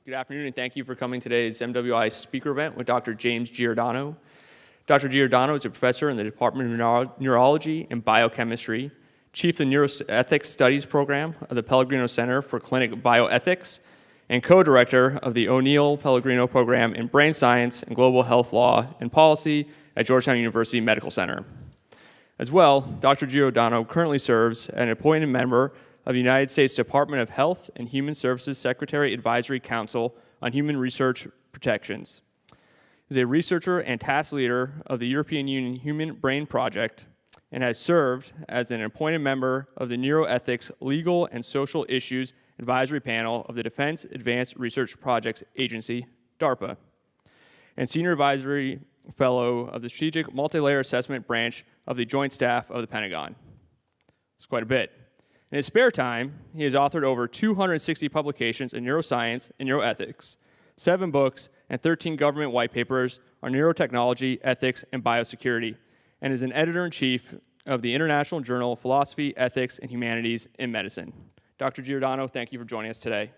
Good afternoon, and thank you for coming to today's MWI speaker event with Dr. James Giordano. Dr. Giordano is a professor in the Department of Neurology and Biochemistry, chief of the Neuroethics Studies Program of the Pellegrino Center for Clinic Bioethics, and co-director of the O'Neill Pellegrino Program in Brain Science and Global Health Law and Policy at Georgetown University Medical Center. As well, Dr. Giordano currently serves as an appointed member of the United States Department of Health and Human Services Secretary Advisory Council on Human Research Protections. He is a researcher and task leader of the European Union Human Brain Project and has served as an appointed member of the Neuroethics Legal and Social Issues Advisory Panel of the Defense Advanced Research Projects Agency, DARPA, and Senior Advisory Fellow of the Strategic Multilayer Assessment Branch of the Joint Staff of the Pentagon. It's quite a bit. In his spare time, he has authored over 260 publications in neuroscience and neuroethics, 7 books, and 13 government white papers on neurotechnology, ethics, and biosecurity, and is an editor-in-chief of the International Journal of Philosophy, Ethics, and Humanities in Medicine. Dr. Giordano, thank you for joining us today.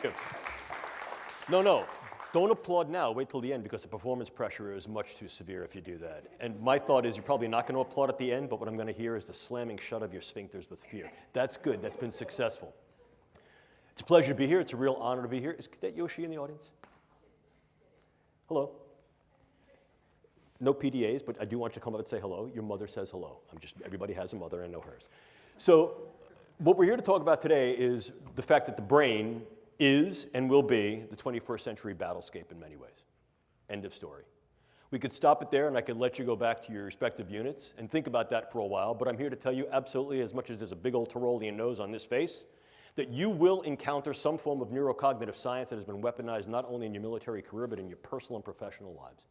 Thank you. No. Don't applaud now, wait till the end, because the performance pressure is much too severe if you do that. And my thought is you're probably not going to applaud at the end, but what I'm going to hear is the slamming shut of your sphincters with fear. That's good, that's been successful. It's a pleasure to be here, it's a real honor to be here. Is Cadet Yoshi in the audience? Hello. No PDAs, but I do want you to come up and say hello. Your mother says hello. Everybody has a mother, I know hers. So what we're here to talk about today is the fact that the brain is and will be the 21st century battlescape in many ways. End of story. We could stop it there and I could let you go back to your respective units and think about that for a while, but I'm here to tell you absolutely, as much as there's a big old Tyrolean nose on this face, that you will encounter some form of neurocognitive science that has been weaponized not only in your military career, but in your personal and professional lives,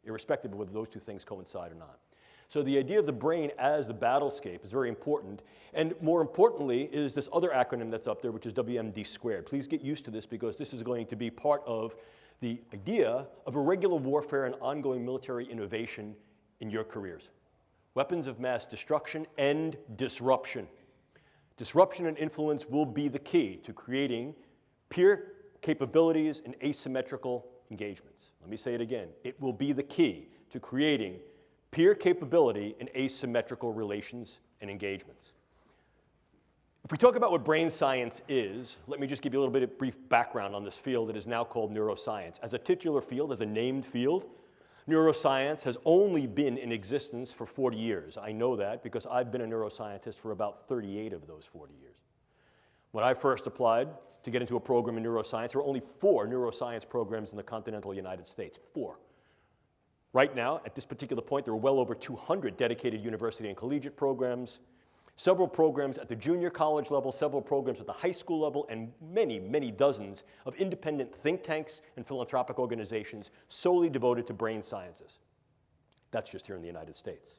irrespective of whether those two things coincide or not. So the idea of the brain as the battlescape is very important. And more importantly is this other acronym that's up there, which is WMD squared. Please get used to this because this is going to be part of the idea of irregular warfare and ongoing military innovation in your careers. Weapons of mass destruction and disruption. Disruption and influence will be the key to creating peer capabilities and asymmetrical engagements. Let me say it again. It will be the key to creating peer capability in asymmetrical relations and engagements. If we talk about what brain science is, let me just give you a little bit of brief background on this field that is now called neuroscience. As a titular field, as a named field, neuroscience has only been in existence for 40 years. I know that because I've been a neuroscientist for about 38 of those 40 years. When I first applied to get into a program in neuroscience, there were only 4 neuroscience programs in the continental United States, 4. Right now, at this particular point, there are well over 200 dedicated university and collegiate programs, several programs at the junior college level, several programs at the high school level, and many, many dozens of independent think tanks and philanthropic organizations solely devoted to brain sciences. That's just here in the United States.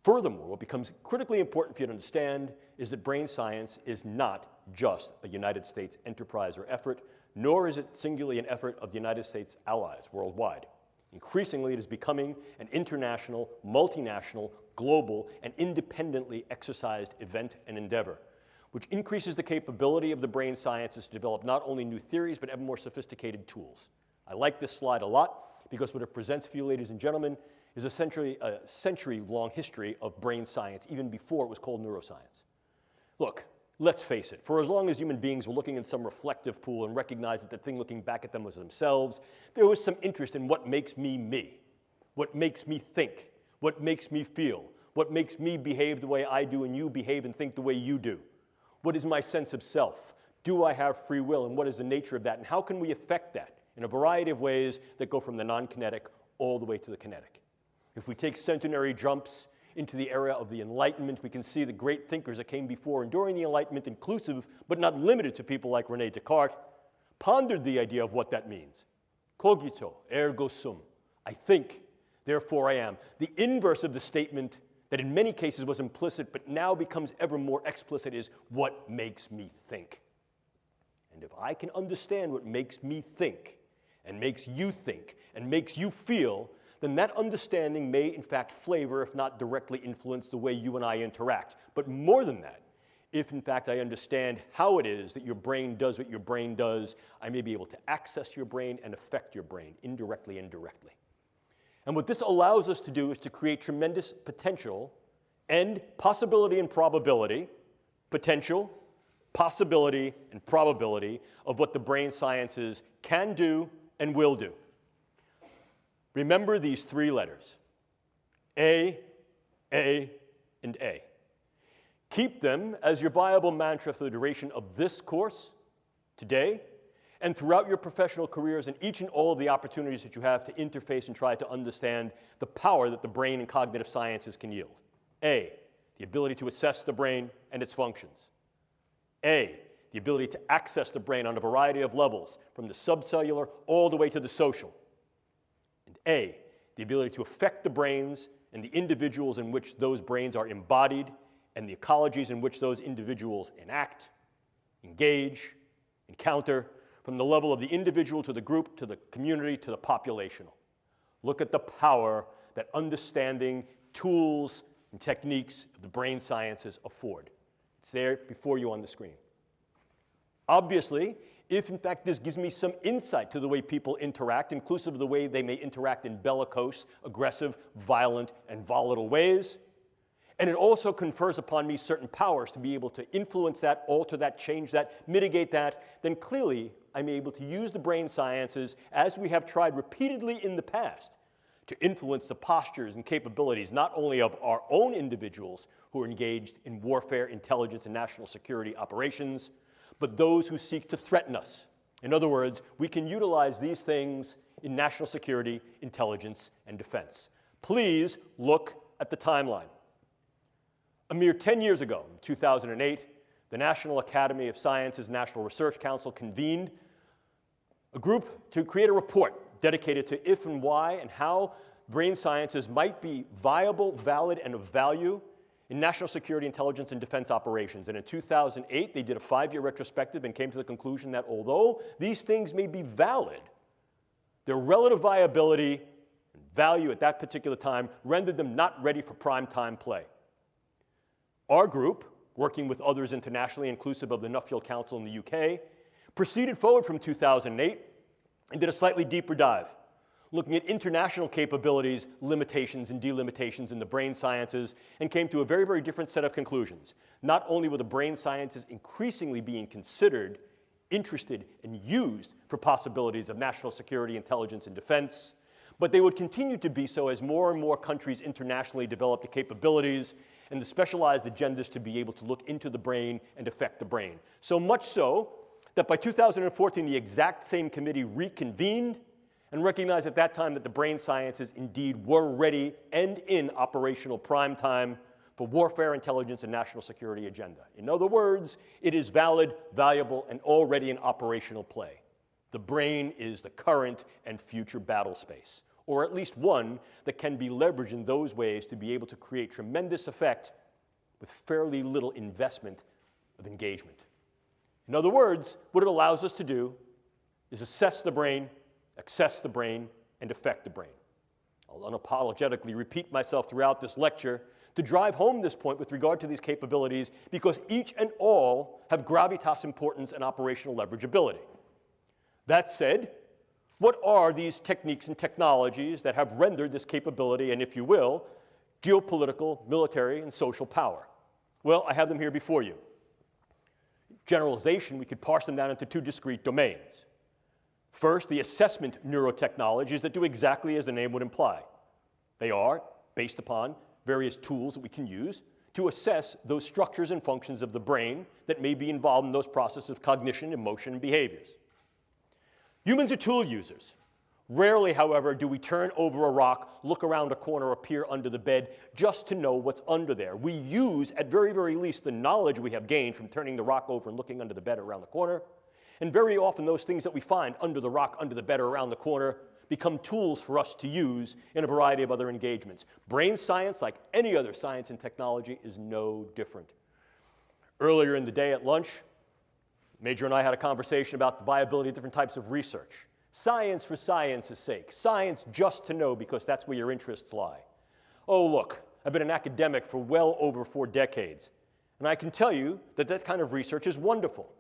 Furthermore, what becomes critically important for you to understand is that brain science is not just a United States enterprise or effort, nor is it singularly an effort of the United States allies worldwide. Increasingly, it is becoming an international, multinational, global, and independently exercised event and endeavor, which increases the capability of the brain sciences to develop not only new theories, but ever more sophisticated tools. I like this slide a lot because what it presents for you, ladies and gentlemen, is essentially a century-long history of brain science, even before it was called neuroscience. Look, let's face it, for as long as human beings were looking in some reflective pool and recognized that the thing looking back at them was themselves, there was some interest in what makes me, what makes me think, what makes me feel, what makes me behave the way I do and you behave and think the way you do. What is my sense of self? Do I have free will, and what is the nature of that, and how can we affect that in a variety of ways that go from the non-kinetic all the way to the kinetic? If we take centenary jumps into the era of the Enlightenment, we can see the great thinkers that came before and during the Enlightenment, inclusive but not limited to people like René Descartes, pondered the idea of what that means. Cogito, ergo sum. I think, therefore I am. The inverse of the statement that in many cases was implicit but now becomes ever more explicit is what makes me think. And if I can understand what makes me think and makes you think and makes you feel, then that understanding may in fact flavor, if not directly influence, the way you and I interact. But more than that, if in fact I understand how it is that your brain does what your brain does, I may be able to access your brain and affect your brain indirectly and directly. And what this allows us to do is to create tremendous potential and possibility and probability, potential, possibility, and probability of what the brain sciences can do and will do. Remember these three letters, A, and A. Keep them as your viable mantra for the duration of this course, today, and throughout your professional careers and each and all of the opportunities that you have to interface and try to understand the power that the brain and cognitive sciences can yield. A, the ability to assess the brain and its functions. A, the ability to access the brain on a variety of levels, from the subcellular all the way to the social. And A, the ability to affect the brains and the individuals in which those brains are embodied and the ecologies in which those individuals enact, engage, encounter, from the level of the individual to the group to the community to the populational. Look at the power that understanding tools and techniques of the brain sciences afford. It's there before you on the screen. Obviously, if in fact this gives me some insight to the way people interact, inclusive of the way they may interact in bellicose, aggressive, violent, and volatile ways, and it also confers upon me certain powers to be able to influence that, alter that, change that, mitigate that, then clearly I'm able to use the brain sciences, as we have tried repeatedly in the past, to influence the postures and capabilities not only of our own individuals who are engaged in warfare, intelligence, and national security operations, but those who seek to threaten us. In other words, we can utilize these things in national security, intelligence, and defense. Please look at the timeline. A mere 10 years ago, in 2008, the National Academy of Sciences National Research Council convened a group to create a report dedicated to if and why and how brain sciences might be viable, valid, and of value in national security, intelligence, and defense operations. And in 2008, they did a 5-year retrospective and came to the conclusion that although these things may be valid, their relative viability and value at that particular time rendered them not ready for prime time play. Our group, working with others internationally, inclusive of the Nuffield Council in the UK, proceeded forward from 2008 and did a slightly deeper dive, looking at international capabilities, limitations, and delimitations in the brain sciences, and came to a very, very different set of conclusions. Not only were the brain sciences increasingly being considered, interested, and used for possibilities of national security, intelligence, and defense, but they would continue to be so as more and more countries internationally developed the capabilities and the specialized agendas to be able to look into the brain and affect the brain. So much so that by 2014, the exact same committee reconvened and recognized at that time that the brain sciences indeed were ready and in operational prime time for warfare, intelligence, and national security agenda. In other words, it is valid, valuable, and already in operational play. The brain is the current and future battle space, or at least one that can be leveraged in those ways to be able to create tremendous effect with fairly little investment of engagement. In other words, what it allows us to do is assess the brain, access the brain, and affect the brain. I'll unapologetically repeat myself throughout this lecture to drive home this point with regard to these capabilities, because each and all have gravitas importance and operational leverageability. That said, what are these techniques and technologies that have rendered this capability and, if you will, geopolitical, military, and social power? Well, I have them here before you. Generalization, we could parse them down into two discrete domains. First, the assessment neurotechnologies that do exactly as the name would imply. They are based upon various tools that we can use to assess those structures and functions of the brain that may be involved in those processes of cognition, emotion, and behaviors. Humans are tool users. Rarely, however, do we turn over a rock, look around a corner, or peer under the bed just to know what's under there. We use, at very, very least, the knowledge we have gained from turning the rock over and looking under the bed or around the corner. And very often, those things that we find under the rock, under the bed, or around the corner become tools for us to use in a variety of other engagements. Brain science, like any other science and technology, is no different. Earlier in the day at lunch, Major and I had a conversation about the viability of different types of research. Science for science's sake. Science just to know because that's where your interests lie. Oh, look, I've been an academic for well over 4 decades. And I can tell you that that kind of research is wonderful.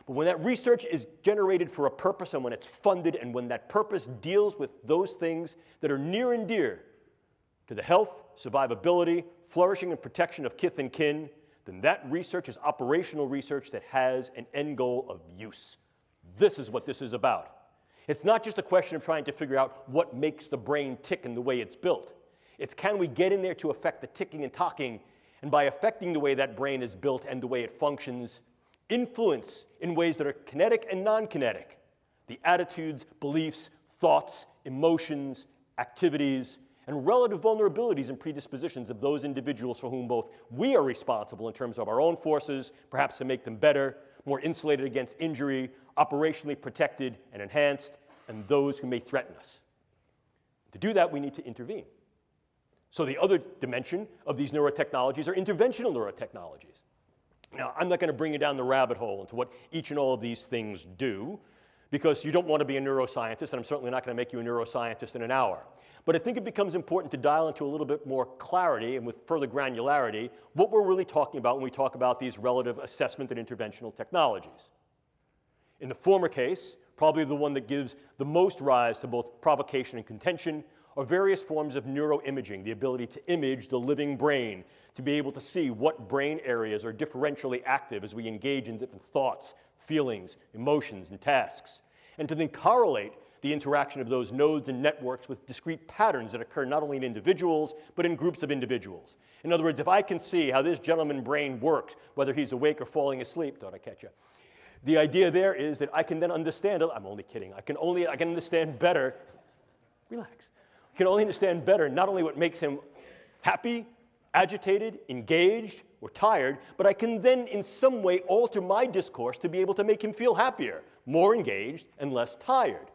But when that research is generated for a purpose and when it's funded and when that purpose deals with those things that are near and dear to the health, survivability, flourishing, and protection of kith and kin, then that research is operational research that has an end goal of use. This is what this is about. It's not just a question of trying to figure out what makes the brain tick in the way it's built. It's can we get in there to affect the ticking and talking, and by affecting the way that brain is built and the way it functions, influence in ways that are kinetic and non-kinetic, the attitudes, beliefs, thoughts, emotions, activities, and relative vulnerabilities and predispositions of those individuals for whom both we are responsible in terms of our own forces, perhaps to make them better, more insulated against injury, operationally protected and enhanced, and those who may threaten us. To do that, we need to intervene. So the other dimension of these neurotechnologies are interventional neurotechnologies. Now, I'm not going to bring you down the rabbit hole into what each and all of these things do, because you don't want to be a neuroscientist, and I'm certainly not going to make you a neuroscientist in an hour. But I think it becomes important to dial into a little bit more clarity and with further granularity what we're really talking about when we talk about these relative assessment and interventional technologies. In the former case, probably the one that gives the most rise to both provocation and contention, are various forms of neuroimaging, the ability to image the living brain, to be able to see what brain areas are differentially active as we engage in different thoughts, feelings, emotions, and tasks, and to then correlate the interaction of those nodes and networks with discrete patterns that occur not only in individuals, but in groups of individuals. In other words, if I can see how this gentleman's brain works, whether he's awake or falling asleep, thought I'd catch you. The idea there is that I can then understand, I'm only kidding, I can understand better, relax, I can only understand better not only what makes him happy, agitated, engaged, or tired, but I can then in some way alter my discourse to be able to make him feel happier, more engaged, and less tired.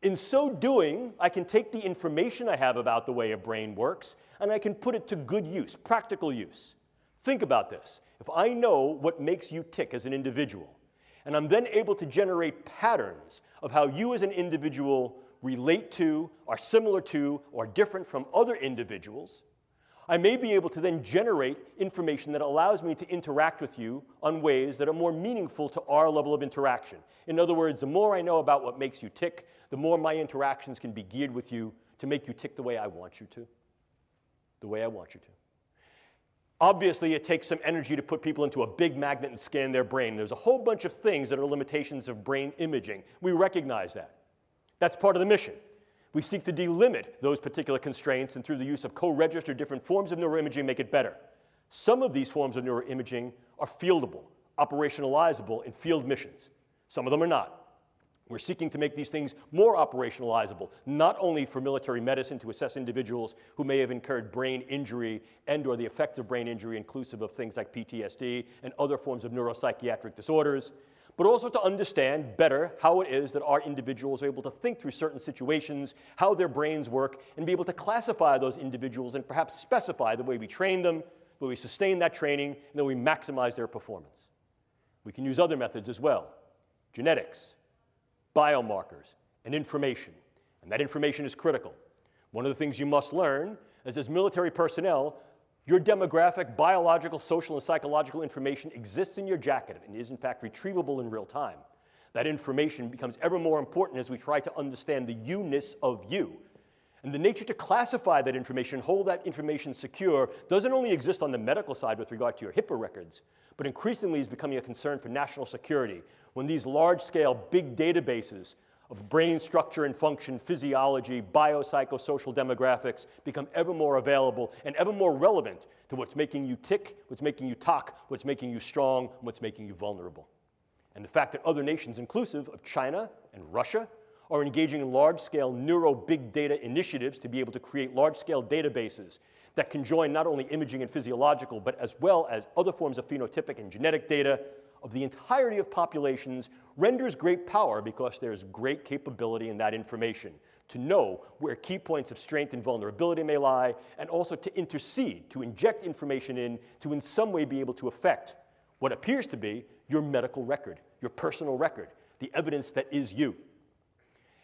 In so doing, I can take the information I have about the way a brain works, and I can put it to good use, practical use. Think about this. If I know what makes you tick as an individual, and I'm then able to generate patterns of how you as an individual relate to, are similar to, or different from other individuals, I may be able to then generate information that allows me to interact with you on ways that are more meaningful to our level of interaction. In other words, the more I know about what makes you tick, the more my interactions can be geared with you to make you tick the way I want you to. The way I want you to. Obviously, it takes some energy to put people into a big magnet and scan their brain. There's a whole bunch of things that are limitations of brain imaging. We recognize that. That's part of the mission. We seek to delimit those particular constraints and through the use of co-registered different forms of neuroimaging make it better. Some of these forms of neuroimaging are fieldable, operationalizable in field missions. Some of them are not. We're seeking to make these things more operationalizable, not only for military medicine to assess individuals who may have incurred brain injury and or the effects of brain injury inclusive of things like PTSD and other forms of neuropsychiatric disorders, but also to understand better how it is that our individuals are able to think through certain situations, how their brains work, and be able to classify those individuals and perhaps specify the way we train them, the way we sustain that training, and the way we maximize their performance. We can use other methods as well. Genetics, biomarkers, and information. And that information is critical. One of the things you must learn is as military personnel, your demographic, biological, social, and psychological information exists in your jacket and is in fact retrievable in real time. That information becomes ever more important as we try to understand the you-ness of you. And the nature to classify that information, hold that information secure, doesn't only exist on the medical side with regard to your HIPAA records, but increasingly is becoming a concern for national security when these large-scale big databases of brain structure and function, physiology, biopsychosocial demographics become ever more available and ever more relevant to what's making you tick, what's making you talk, what's making you strong, and what's making you vulnerable. And the fact that other nations, inclusive of China and Russia, are engaging in large-scale neuro-big data initiatives to be able to create large-scale databases that can join not only imaging and physiological, but as well as other forms of phenotypic and genetic data of the entirety of populations renders great power because there's great capability in that information to know where key points of strength and vulnerability may lie, and also to intercede, to inject information in some way be able to affect what appears to be your medical record, your personal record, the evidence that is you.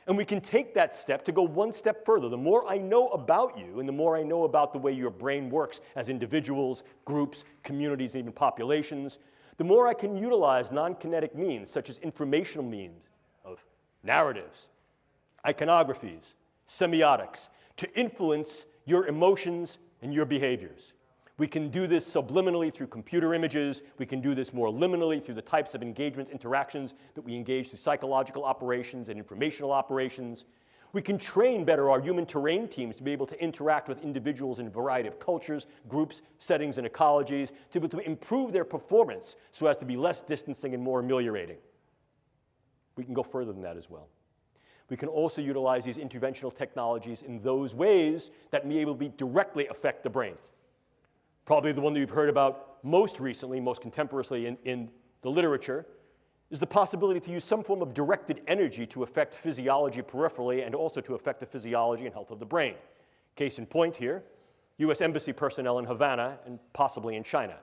And we can take that step to go one step further. The more I know about you and the more I know about the way your brain works as individuals, groups, communities, and even populations, the more I can utilize non-kinetic means such as informational means of narratives, iconographies, semiotics to influence your emotions and your behaviors. We can do this subliminally through computer images. We can do this more liminally through the types of engagements, interactions that we engage through psychological operations and informational operations. We can train better our human terrain teams to be able to interact with individuals in a variety of cultures, groups, settings, and ecologies to be able to improve their performance so as to be less distancing and more ameliorating. We can go further than that as well. We can also utilize these interventional technologies in those ways that may able to directly affect the brain. Probably the one that you've heard about most recently, most contemporaneously in the literature, is the possibility to use some form of directed energy to affect physiology peripherally and also to affect the physiology and health of the brain. Case in point here, US Embassy personnel in Havana and possibly in China.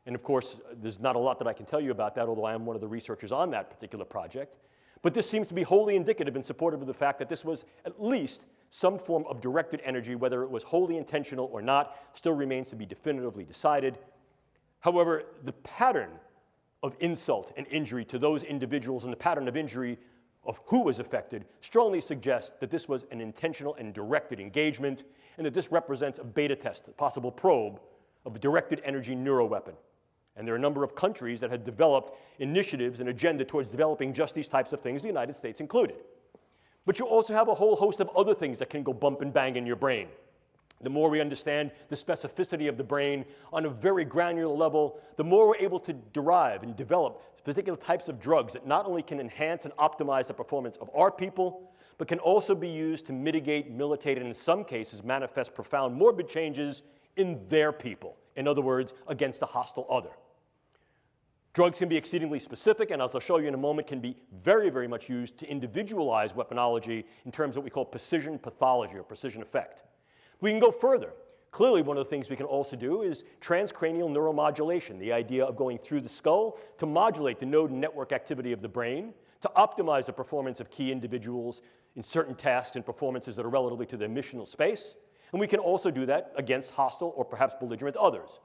And of course, there's not a lot that I can tell you about that, although I am one of the researchers on that particular project. But this seems to be wholly indicative and supportive of the fact that this was at least some form of directed energy, whether it was wholly intentional or not, still remains to be definitively decided. However, the pattern of insult and injury to those individuals and the pattern of injury of who was affected strongly suggests that this was an intentional and directed engagement, and that this represents a beta test, a possible probe of a directed energy neuroweapon. And there are a number of countries that have developed initiatives and agenda towards developing just these types of things, the United States included. But you also have a whole host of other things that can go bump and bang in your brain. The more we understand the specificity of the brain on a very granular level, the more we're able to derive and develop particular types of drugs that not only can enhance and optimize the performance of our people, but can also be used to mitigate, militate, and in some cases manifest profound morbid changes in their people. In other words, against a hostile other. Drugs can be exceedingly specific, and as I'll show you in a moment, can be very, very much used to individualize weaponology in terms of what we call precision pathology or precision effect. We can go further. Clearly, one of the things we can also do is transcranial neuromodulation, the idea of going through the skull to modulate the node and network activity of the brain, to optimize the performance of key individuals in certain tasks and performances that are relatively to their missional space. And we can also do that against hostile or perhaps belligerent others.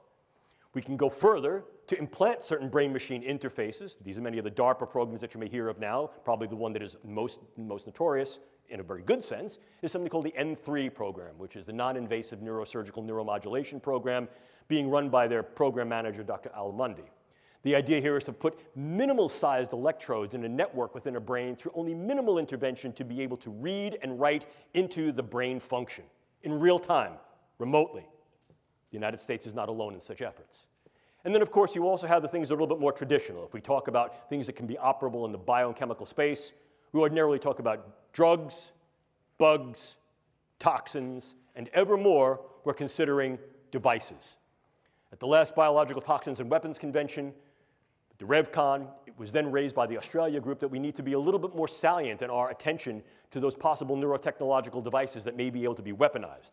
We can go further to implant certain brain-machine interfaces. These are many of the DARPA programs that you may hear of now. Probably the one that is most notorious, in a very good sense, is something called the N3 program, which is the non-invasive neurosurgical neuromodulation program being run by their program manager, Dr. Al Mundi. The idea here is to put minimal-sized electrodes in a network within a brain through only minimal intervention to be able to read and write into the brain function in real time, remotely. The United States is not alone in such efforts. And then, of course, you also have the things that are a little bit more traditional. If we talk about things that can be operable in the biochemical space, we ordinarily talk about drugs, bugs, toxins, and ever more, we're considering devices. At the last Biological Toxins and Weapons Convention, the RevCon, it was then raised by the Australia group that we need to be a little bit more salient in our attention to those possible neurotechnological devices that may be able to be weaponized.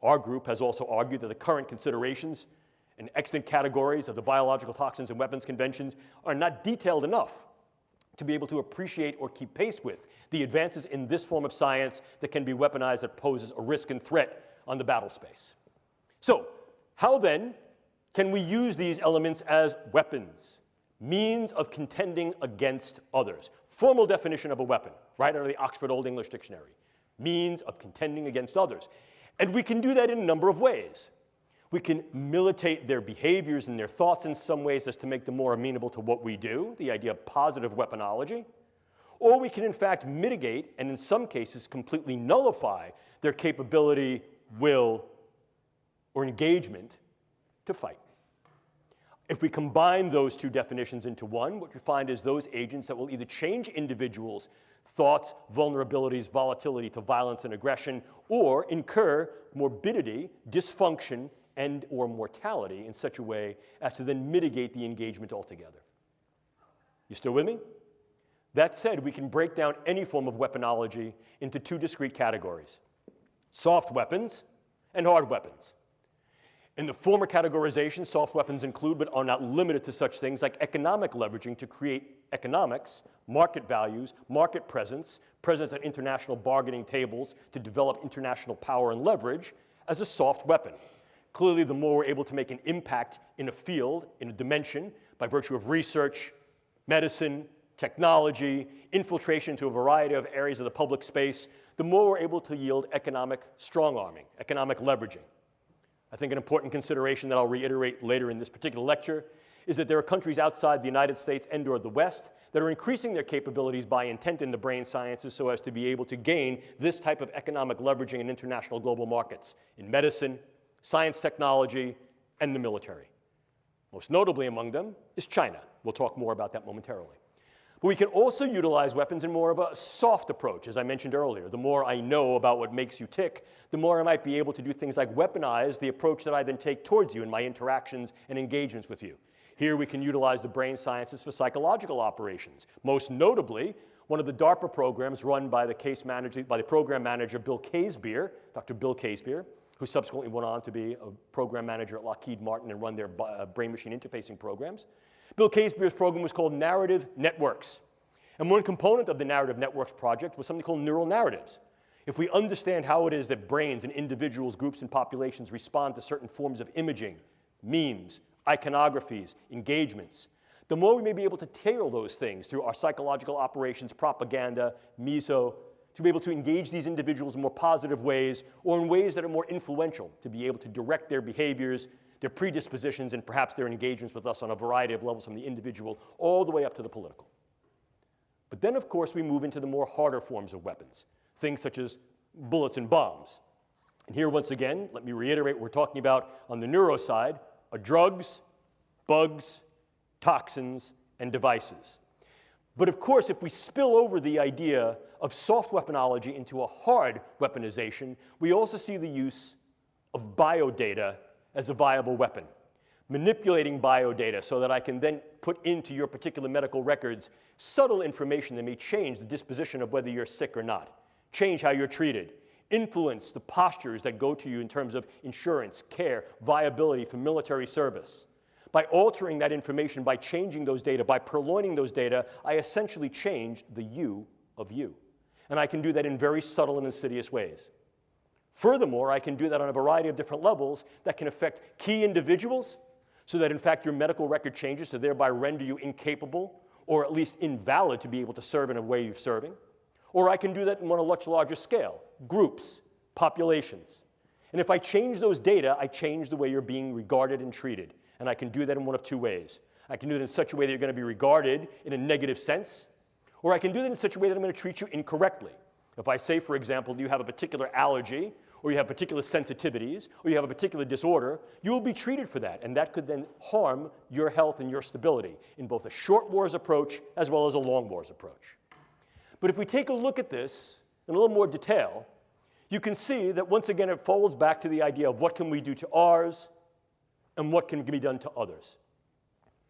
Our group has also argued that the current considerations and extant categories of the Biological Toxins and Weapons Conventions are not detailed enough to be able to appreciate or keep pace with the advances in this form of science that can be weaponized that poses a risk and threat on the battle space. So, how then can we use these elements as weapons, means of contending against others? Formal definition of a weapon, right out of the Oxford Old English Dictionary. Means of contending against others. And we can do that in a number of ways. We can militate their behaviors and their thoughts in some ways as to make them more amenable to what we do, the idea of positive weaponology. Or we can, in fact, mitigate and in some cases completely nullify their capability, will, or engagement to fight. If we combine those two definitions into one, what you find is those agents that will either change individuals' thoughts, vulnerabilities, volatility to violence and aggression, or incur morbidity, dysfunction, and or mortality in such a way as to then mitigate the engagement altogether. You still with me? That said, we can break down any form of weaponology into two discrete categories: soft weapons and hard weapons. In the former categorization, soft weapons include but are not limited to such things like economic leveraging to create economics, market values, market presence, presence at international bargaining tables to develop international power and leverage as a soft weapon. Clearly, the more we're able to make an impact in a field, in a dimension, by virtue of research, medicine, technology, infiltration into a variety of areas of the public space, the more we're able to yield economic strong-arming, economic leveraging. I think an important consideration that I'll reiterate later in this particular lecture is that there are countries outside the United States and or the West that are increasing their capabilities by intent in the brain sciences so as to be able to gain this type of economic leveraging in international global markets, in medicine, science technology, and the military. Most notably among them is China. We'll talk more about that momentarily. But we can also utilize weapons in more of a soft approach, as I mentioned earlier. The more I know about what makes you tick, the more I might be able to do things like weaponize the approach that I then take towards you in my interactions and engagements with you. Here we can utilize the brain sciences for psychological operations. Most notably, one of the DARPA programs run by the program manager Bill Casebeer, Dr. Bill Casebeer, who subsequently went on to be a program manager at Lockheed Martin and run their brain-machine interfacing programs. Bill Casebeer's program was called Narrative Networks. And one component of the Narrative Networks project was something called neural narratives. If we understand how it is that brains and individuals, groups, and populations respond to certain forms of imaging, memes, iconographies, engagements, the more we may be able to tailor those things through our psychological operations, propaganda, meso, to be able to engage these individuals in more positive ways or in ways that are more influential, to be able to direct their behaviors, their predispositions, and perhaps their engagements with us on a variety of levels from the individual all the way up to the political. But then, of course, we move into the more harder forms of weapons, things such as bullets and bombs. And here, once again, let me reiterate what we're talking about on the neuro side are drugs, bugs, toxins, and devices. But of course, if we spill over the idea of soft weaponology into a hard weaponization, we also see the use of biodata as a viable weapon. Manipulating biodata so that I can then put into your particular medical records subtle information that may change the disposition of whether you're sick or not, change how you're treated, influence the postures that go to you in terms of insurance, care, viability for military service. By altering that information, by changing those data, by purloining those data, I essentially change the you of you. And I can do that in very subtle and insidious ways. Furthermore, I can do that on a variety of different levels that can affect key individuals so that, in fact, your medical record changes to thereby render you incapable or at least invalid to be able to serve in a way you're serving. Or I can do that on a much larger scale, groups, populations. And if I change those data, I change the way you're being regarded and treated. And I can do that in one of two ways. I can do it in such a way that you're going to be regarded in a negative sense, or I can do that in such a way that I'm going to treat you incorrectly. If I say, for example, you have a particular allergy, or you have particular sensitivities, or you have a particular disorder, you will be treated for that, and that could then harm your health and your stability in both a short wars approach as well as a long wars approach. But if we take a look at this in a little more detail, you can see that once again it folds back to the idea of what can we do to ours and what can be done to others.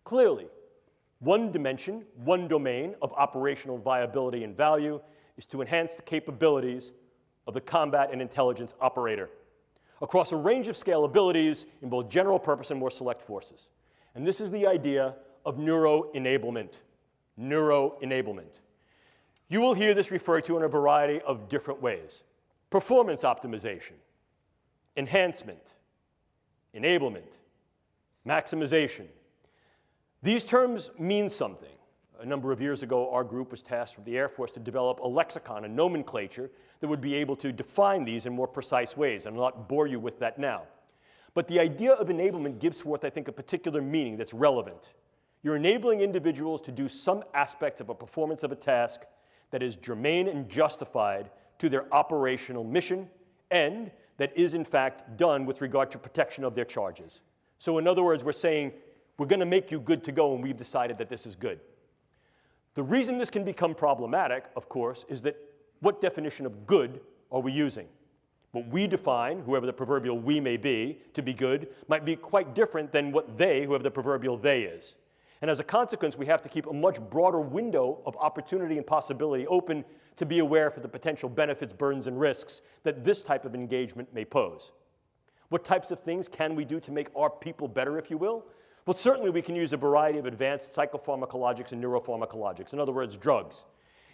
Clearly, one dimension, one domain of operational viability and value is to enhance the capabilities of the combat and intelligence operator across a range of scalabilities in both general purpose and more select forces. And this is the idea of neuroenablement. Neuroenablement. You will hear this referred to in a variety of different ways. Performance optimization, enhancement, enablement, maximization. These terms mean something. A number of years ago, our group was tasked from the Air Force to develop a lexicon, a nomenclature, that would be able to define these in more precise ways. And I'll not bore you with that now. But the idea of enablement gives forth, I think, a particular meaning that's relevant. You're enabling individuals to do some aspects of a performance of a task that is germane and justified to their operational mission and that is, in fact, done with regard to protection of their charges. So in other words, we're saying, we're going to make you good to go, and we've decided that this is good. The reason this can become problematic, of course, is that what definition of good are we using? What we define, whoever the proverbial we may be, to be good, might be quite different than what they, whoever the proverbial they is. And as a consequence, we have to keep a much broader window of opportunity and possibility open to be aware for the potential benefits, burdens, and risks that this type of engagement may pose. What types of things can we do to make our people better, if you will? Well, certainly we can use a variety of advanced psychopharmacologics and neuropharmacologics, in other words, drugs.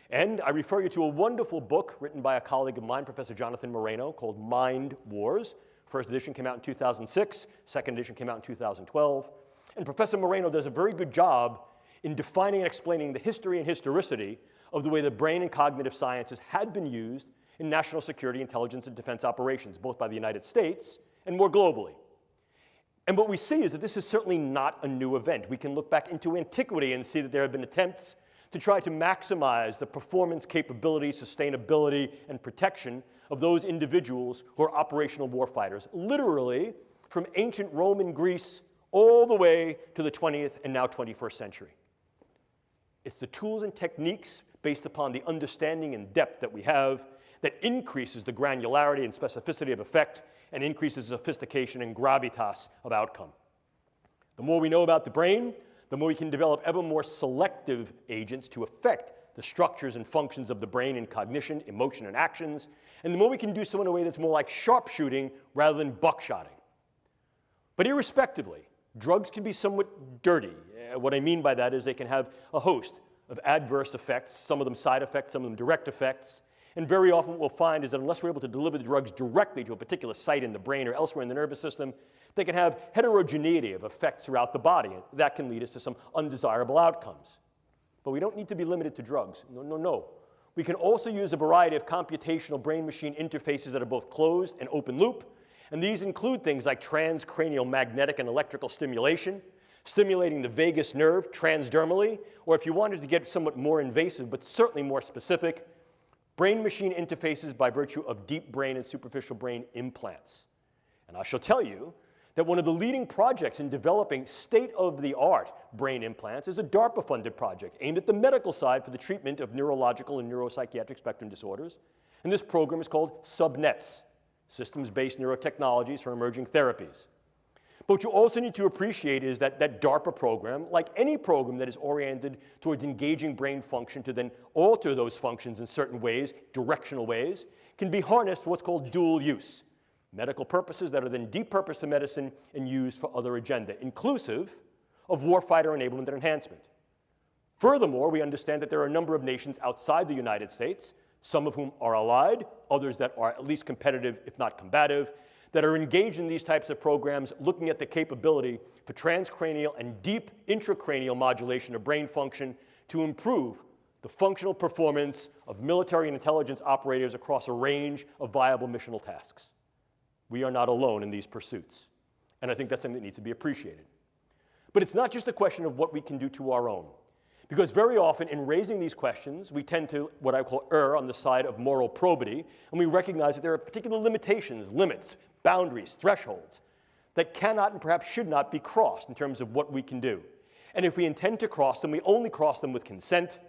And I refer you to a wonderful book written by a colleague of mine, Professor Jonathan Moreno, called Mind Wars. First edition came out in 2006, second edition came out in 2012. And Professor Moreno does a very good job in defining and explaining the history and historicity of the way the brain and cognitive sciences had been used in national security, intelligence, and defense operations, both by the United States and more globally. And what we see is that this is certainly not a new event. We can look back into antiquity and see that there have been attempts to try to maximize the performance, capability, sustainability, and protection of those individuals who are operational warfighters, literally from ancient Rome and Greece all the way to the 20th and now 21st century. It's the tools and techniques based upon the understanding and depth that we have that increases the granularity and specificity of effect and increases sophistication and gravitas of outcome. The more we know about the brain, the more we can develop ever more selective agents to affect the structures and functions of the brain in cognition, emotion, and actions, and the more we can do so in a way that's more like sharpshooting rather than buckshotting. But irrespectively, drugs can be somewhat dirty. What I mean by that is they can have a host of adverse effects, some of them side effects, some of them direct effects. And very often what we'll find is that unless we're able to deliver the drugs directly to a particular site in the brain or elsewhere in the nervous system, they can have heterogeneity of effects throughout the body. And that can lead us to some undesirable outcomes. But we don't need to be limited to drugs. No, no, no. We can also use a variety of computational brain-machine interfaces that are both closed and open loop. And these include things like transcranial magnetic and electrical stimulation, stimulating the vagus nerve transdermally, or if you wanted to get somewhat more invasive but certainly more specific, brain-machine interfaces by virtue of deep brain and superficial brain implants. And I shall tell you that one of the leading projects in developing state-of-the-art brain implants is a DARPA-funded project aimed at the medical side for the treatment of neurological and neuropsychiatric spectrum disorders. And this program is called SubNets, Systems-Based Neurotechnologies for Emerging Therapies. But what you also need to appreciate is that that DARPA program, like any program that is oriented towards engaging brain function to then alter those functions in certain ways, directional ways, can be harnessed for what's called dual use. Medical purposes that are then depurposed to medicine and used for other agenda, inclusive of warfighter enablement and enhancement. Furthermore, we understand that there are a number of nations outside the United States, some of whom are allied, others that are at least competitive, if not combative, that are engaged in these types of programs looking at the capability for transcranial and deep intracranial modulation of brain function to improve the functional performance of military and intelligence operators across a range of viable missional tasks. We are not alone in these pursuits, and I think that's something that needs to be appreciated. But it's not just a question of what we can do to our own, because very often in raising these questions, we tend to, what I call, err on the side of moral probity, and we recognize that there are particular limitations, limits, boundaries, thresholds that cannot and perhaps should not be crossed in terms of what we can do. And if we intend to cross them, we only cross them with consent,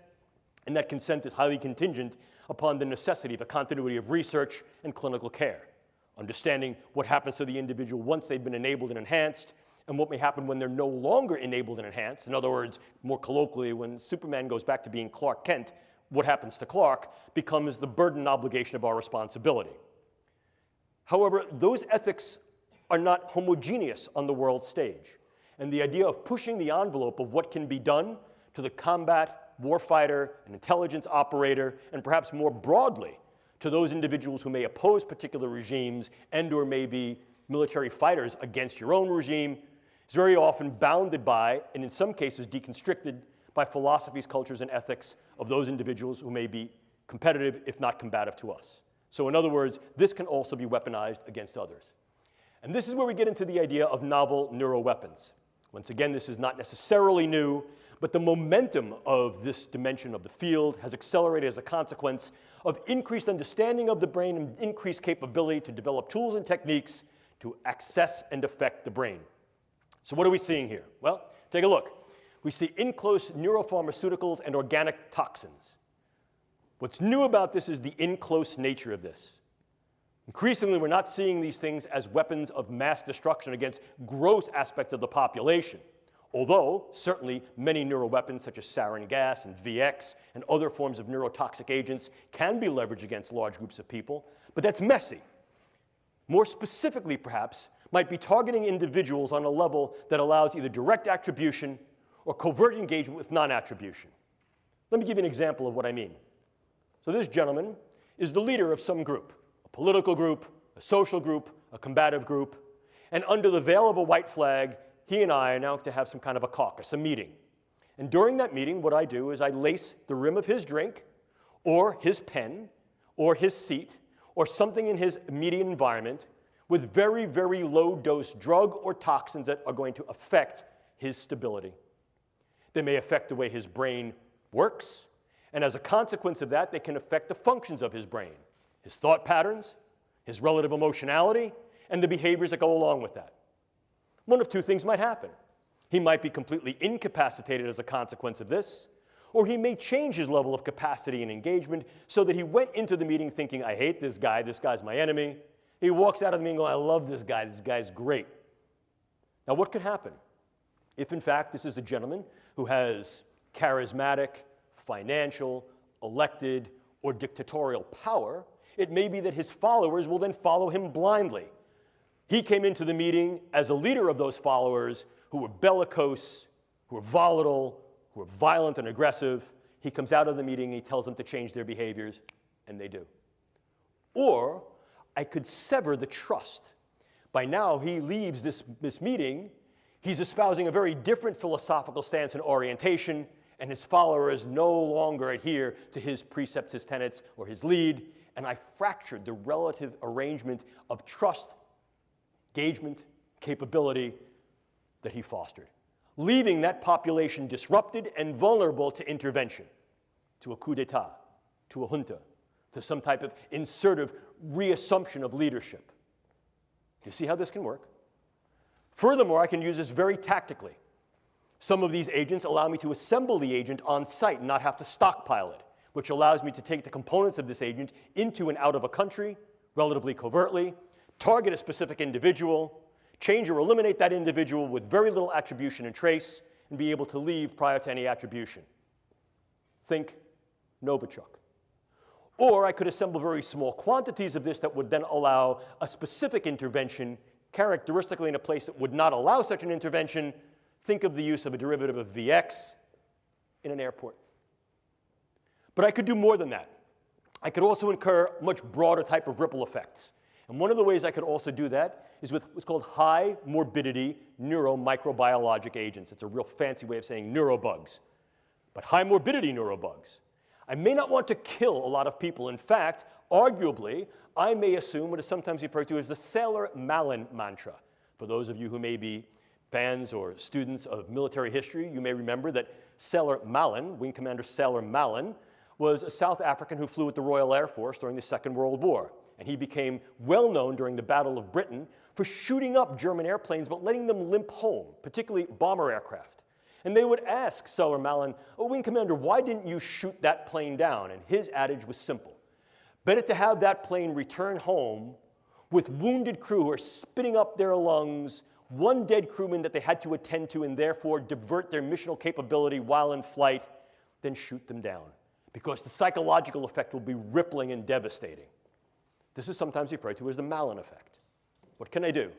and that consent is highly contingent upon the necessity of a continuity of research and clinical care, understanding what happens to the individual once they've been enabled and enhanced, and what may happen when they're no longer enabled and enhanced. In other words, more colloquially, when Superman goes back to being Clark Kent, what happens to Clark becomes the burden and obligation of our responsibility. However, those ethics are not homogeneous on the world stage. And the idea of pushing the envelope of what can be done to the combat, warfighter, and intelligence operator, and perhaps more broadly to those individuals who may oppose particular regimes and or may be military fighters against your own regime, is very often bounded by, and in some cases deconstricted by philosophies, cultures, and ethics of those individuals who may be competitive, if not combative to us. So in other words, this can also be weaponized against others. And this is where we get into the idea of novel neuroweapons. Once again, this is not necessarily new, but the momentum of this dimension of the field has accelerated as a consequence of increased understanding of the brain and increased capability to develop tools and techniques to access and affect the brain. So what are we seeing here? Well, take a look. We see in-close neuropharmaceuticals and organic toxins. What's new about this is the in-close nature of this. Increasingly, we're not seeing these things as weapons of mass destruction against gross aspects of the population, although certainly many neuroweapons such as sarin gas and VX and other forms of neurotoxic agents can be leveraged against large groups of people, but that's messy. More specifically, perhaps, might be targeting individuals on a level that allows either direct attribution or covert engagement with non-attribution. Let me give you an example of what I mean. So this gentleman is the leader of some group, a political group, a social group, a combative group, and under the veil of a white flag, he and I are now to have some kind of a caucus, a meeting. And during that meeting, what I do is I lace the rim of his drink, or his pen, or his seat, or something in his immediate environment with very, very low-dose drug or toxins that are going to affect his stability. They may affect the way his brain works, and as a consequence of that, they can affect the functions of his brain, his thought patterns, his relative emotionality, and the behaviors that go along with that. One of two things might happen. He might be completely incapacitated as a consequence of this, or he may change his level of capacity and engagement so that he went into the meeting thinking, I hate this guy's my enemy. He walks out of the meeting going, I love this guy's great. Now what could happen? If in fact this is a gentleman who has charismatic, financial, elected, or dictatorial power, it may be that his followers will then follow him blindly. He came into the meeting as a leader of those followers who were bellicose, who were volatile, who were violent and aggressive. He comes out of the meeting and he tells them to change their behaviors, and they do. Or I could sever the trust. By now, he leaves this meeting, he's espousing a very different philosophical stance and orientation, and his followers no longer adhere to his precepts, his tenets, or his lead, and I fractured the relative arrangement of trust, engagement, capability that he fostered, leaving that population disrupted and vulnerable to intervention, to a coup d'etat, to a junta, to some type of insertive reassumption of leadership. You see how this can work? Furthermore, I can use this very tactically. Some of these agents allow me to assemble the agent on site and not have to stockpile it, which allows me to take the components of this agent into and out of a country relatively covertly, target a specific individual, change or eliminate that individual with very little attribution and trace, and be able to leave prior to any attribution. Think Novichok. Or I could assemble very small quantities of this that would then allow a specific intervention, characteristically in a place that would not allow such an intervention. Think of the use of a derivative of Vx in an airport. But I could do more than that. I could also incur much broader type of ripple effects. And one of the ways I could also do that is with what's called high morbidity neuromicrobiologic agents. It's a real fancy way of saying neurobugs. But high morbidity neurobugs. I may not want to kill a lot of people. In fact, arguably, I may assume what is sometimes referred to as the Sailor-Malin mantra. For those of you who may be fans or students of military history, you may remember that Sailor-Malin, Wing Commander Sailor-Malin, was a South African who flew with the Royal Air Force during the Second World War. And he became well known during the Battle of Britain for shooting up German airplanes but letting them limp home, particularly bomber aircraft. And they would ask Sailor-Malin, oh, Wing Commander, why didn't you shoot that plane down? And his adage was simple. Better to have that plane return home with wounded crew who are spitting up their lungs, one dead crewman that they had to attend to and therefore divert their missional capability while in flight, than shoot them down. Because the psychological effect will be rippling and devastating. This is sometimes referred to as the Malin effect. What can I do?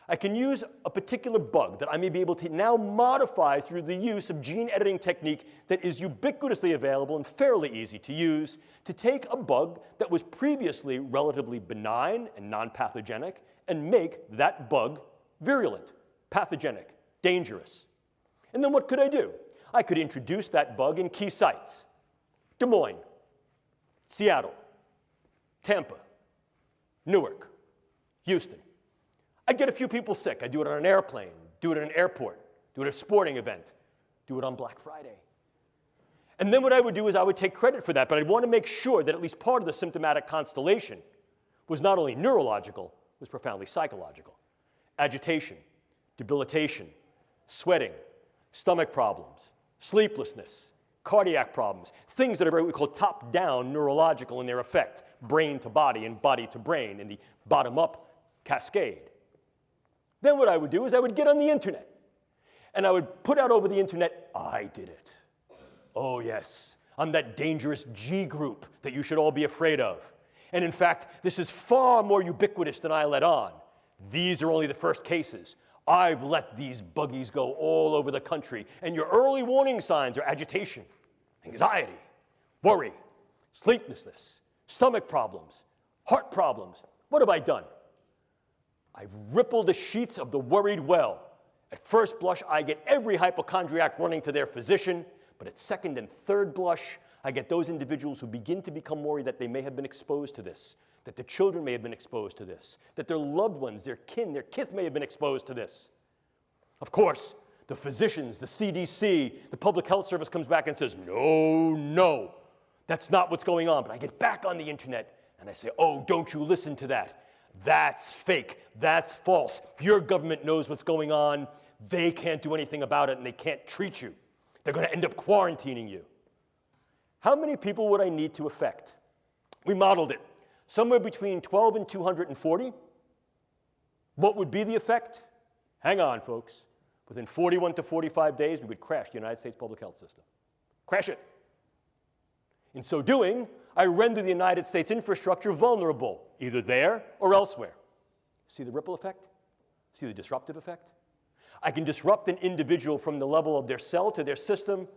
I can use a particular bug that I may be able to now modify through the use of gene editing technique that is ubiquitously available and fairly easy to use to take a bug that was previously relatively benign and non-pathogenic and make that bug virulent, pathogenic, dangerous. And then what could I do? I could introduce that bug in key sites. Des Moines, Seattle, Tampa, Newark, Houston. I'd get a few people sick. I'd do it on an airplane, do it at an airport, do it at a sporting event, do it on Black Friday. And then what I would do is I would take credit for that, but I'd want to make sure that at least part of the symptomatic constellation was not only neurological, was profoundly psychological. Agitation, debilitation, sweating, stomach problems, sleeplessness, cardiac problems, things that are what we call top-down neurological in their effect, brain to body and body to brain in the bottom-up cascade. Then what I would do is I would get on the internet, and I would put out over the internet, I did it. Oh yes, I'm that dangerous G group that you should all be afraid of. And in fact, this is far more ubiquitous than I let on. These are only the first cases. I've let these buggies go all over the country, and your early warning signs are agitation, anxiety, worry, sleeplessness, stomach problems, heart problems. What have I done? I've rippled the sheets of the worried well. At first blush, I get every hypochondriac running to their physician, but at second and third blush, I get those individuals who begin to become worried that they may have been exposed to this, that their children may have been exposed to this, that their loved ones, their kin, their kith may have been exposed to this. Of course, the physicians, the CDC, the Public Health Service comes back and says, no, that's not what's going on. But I get back on the internet and I say, oh, don't you listen to that. That's fake. That's false. Your government knows what's going on. They can't do anything about it and they can't treat you. They're going to end up quarantining you. How many people would I need to affect? We modeled it. Somewhere between 12 and 240. What would be the effect? Hang on, folks. Within 41 to 45 days, we would crash the United States public health system. Crash it. In so doing, I render the United States infrastructure vulnerable, either there or elsewhere. See the ripple effect? See the disruptive effect? I can disrupt an individual from the level of their cell to their system,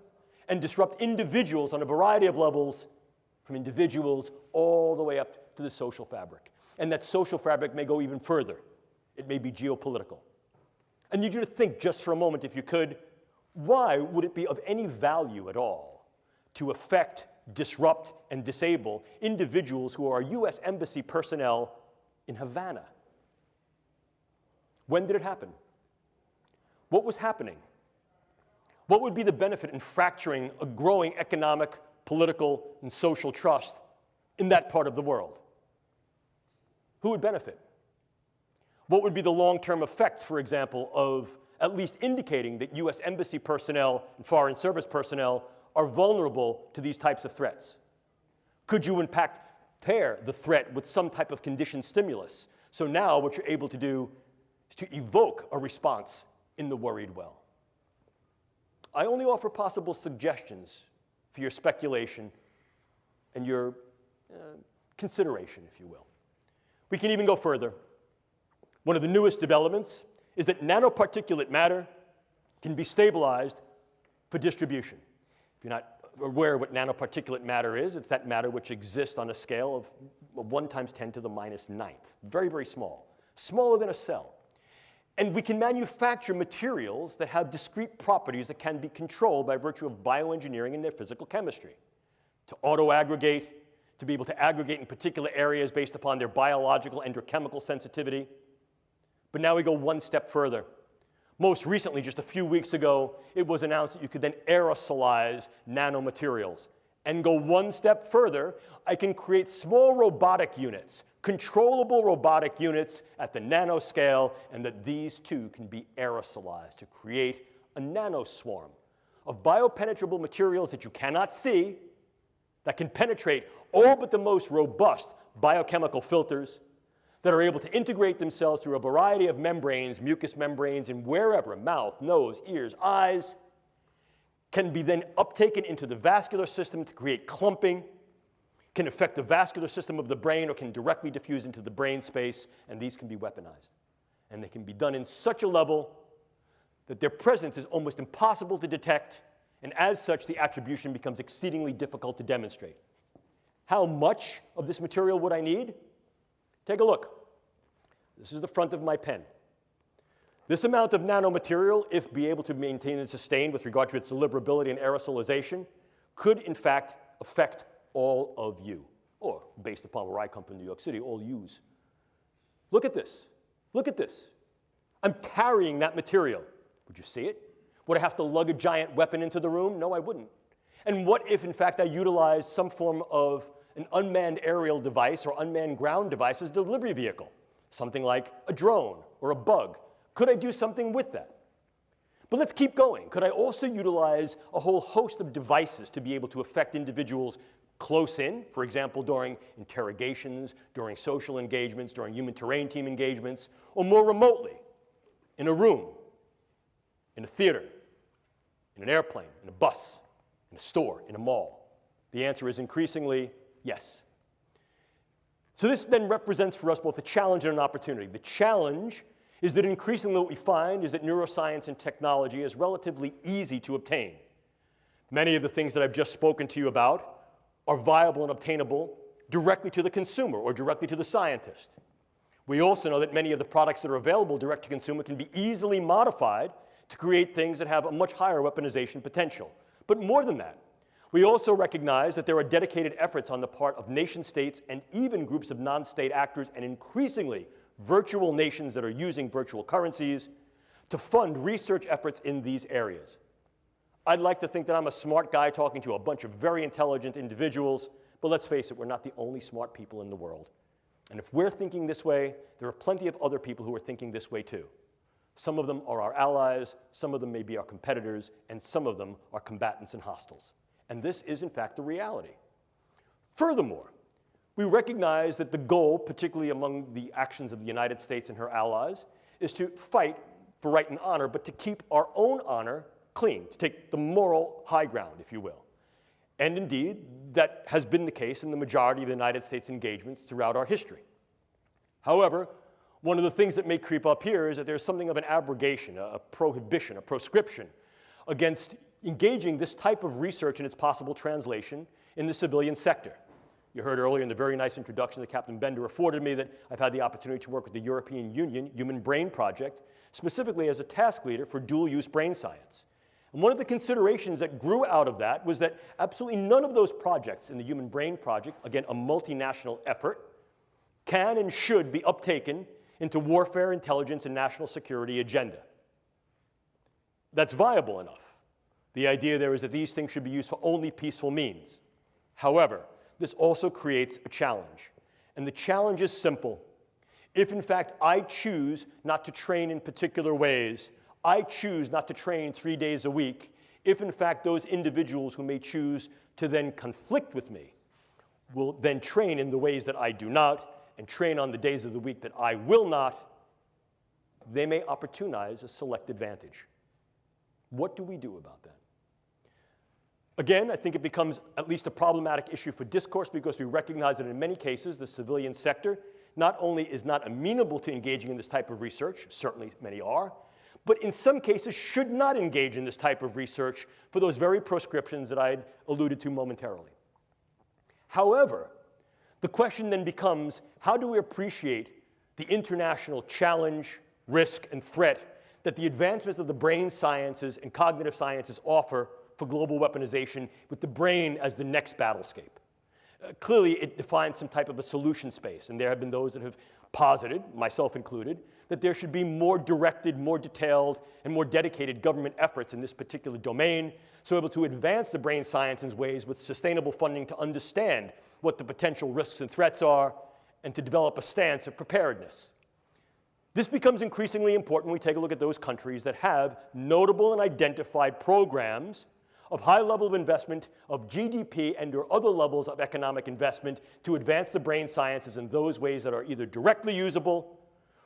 and disrupt individuals on a variety of levels, from individuals all the way up to the social fabric. And that social fabric may go even further. It may be geopolitical. I need you to think just for a moment, if you could, why would it be of any value at all to affect, disrupt, and disable individuals who are U.S. Embassy personnel in Havana? When did it happen? What was happening? What would be the benefit in fracturing a growing economic, political, and social trust in that part of the world? Who would benefit? What would be the long-term effects, for example, of at least indicating that U.S. Embassy personnel and Foreign Service personnel are vulnerable to these types of threats? Could you, in fact, pair the threat with some type of conditioned stimulus? So now what you're able to do is to evoke a response in the worried well. I only offer possible suggestions for your speculation and your consideration, if you will. We can even go further. One of the newest developments is that nanoparticulate matter can be stabilized for distribution. If you're not aware of what nanoparticulate matter is, it's that matter which exists on a scale of 1 × 10⁹. Very, very small. Smaller than a cell. And we can manufacture materials that have discrete properties that can be controlled by virtue of bioengineering and their physical chemistry. To auto-aggregate, to be able to aggregate in particular areas based upon their biological and or chemical sensitivity. But now we go one step further. Most recently, just a few weeks ago, it was announced that you could then aerosolize nanomaterials. And go one step further, I can create small robotic units, controllable robotic units at the nanoscale, and that these too can be aerosolized to create a nanoswarm of biopenetrable materials that you cannot see, that can penetrate all but the most robust biochemical filters, that are able to integrate themselves through a variety of membranes, mucous membranes, and wherever, mouth, nose, ears, eyes, can be then uptaken into the vascular system to create clumping, can affect the vascular system of the brain, or can directly diffuse into the brain space, and these can be weaponized. And they can be done in such a level that their presence is almost impossible to detect, and as such, the attribution becomes exceedingly difficult to demonstrate. How much of this material would I need? Take a look. This is the front of my pen. This amount of nanomaterial, if be able to maintain and sustain with regard to its deliverability and aerosolization, could in fact affect all of you, or based upon where I come from, New York City, all yous. Look at this. Look at this. I'm carrying that material. Would you see it? Would I have to lug a giant weapon into the room? No, I wouldn't. And what if, in fact, I utilized some form of an unmanned aerial device or unmanned ground device as a delivery vehicle? Something like a drone or a bug. Could I do something with that? But let's keep going. Could I also utilize a whole host of devices to be able to affect individuals close in, for example, during interrogations, during social engagements, during human terrain team engagements, or more remotely, in a room, in a theater, in an airplane, in a bus, in a store, in a mall? The answer is increasingly yes. So this then represents for us both a challenge and an opportunity. The challenge is that increasingly what we find is that neuroscience and technology is relatively easy to obtain. Many of the things that I've just spoken to you about are viable and obtainable directly to the consumer or directly to the scientist. We also know that many of the products that are available direct to consumer can be easily modified to create things that have a much higher weaponization potential. But more than that, we also recognize that there are dedicated efforts on the part of nation states and even groups of non-state actors and increasingly virtual nations that are using virtual currencies to fund research efforts in these areas. I'd like to think that I'm a smart guy talking to a bunch of very intelligent individuals, but let's face it, we're not the only smart people in the world. And if we're thinking this way, there are plenty of other people who are thinking this way too. Some of them are our allies, some of them may be our competitors, and some of them are combatants and hostiles. And this is, in fact, the reality. Furthermore, we recognize that the goal, particularly among the actions of the United States and her allies, is to fight for right and honor, but to keep our own honor clean, to take the moral high ground, if you will. And indeed, that has been the case in the majority of the United States engagements throughout our history. However, one of the things that may creep up here is that there's something of an abrogation, a prohibition, a proscription against engaging this type of research and its possible translation in the civilian sector. You heard earlier in the very nice introduction that Captain Bender afforded me that I've had the opportunity to work with the European Union Human Brain Project, specifically as a task leader for dual-use brain science. And one of the considerations that grew out of that was that absolutely none of those projects in the Human Brain Project, again, a multinational effort, can and should be uptaken into warfare, intelligence, and national security agenda. That's viable enough. The idea there is that these things should be used for only peaceful means. However, this also creates a challenge. And the challenge is simple. If, in fact, I choose not to train in particular ways, I choose not to train 3 days a week, if, in fact, those individuals who may choose to then conflict with me will then train in the ways that I do not and train on the days of the week that I will not, they may opportunize a select advantage. What do we do about that? Again, I think it becomes at least a problematic issue for discourse because we recognize that in many cases the civilian sector not only is not amenable to engaging in this type of research, certainly many are, but in some cases should not engage in this type of research for those very proscriptions that I had alluded to momentarily. However, the question then becomes, how do we appreciate the international challenge, risk, and threat that the advancements of the brain sciences and cognitive sciences offer for global weaponization with the brain as the next battlescape? Clearly, it defines some type of a solution space, and there have been those that have posited, myself included, that there should be more directed, more detailed, and more dedicated government efforts in this particular domain, so able to advance the brain science in ways with sustainable funding to understand what the potential risks and threats are, and to develop a stance of preparedness. This becomes increasingly important when we take a look at those countries that have notable and identified programs of high level of investment of GDP and or other levels of economic investment to advance the brain sciences in those ways that are either directly usable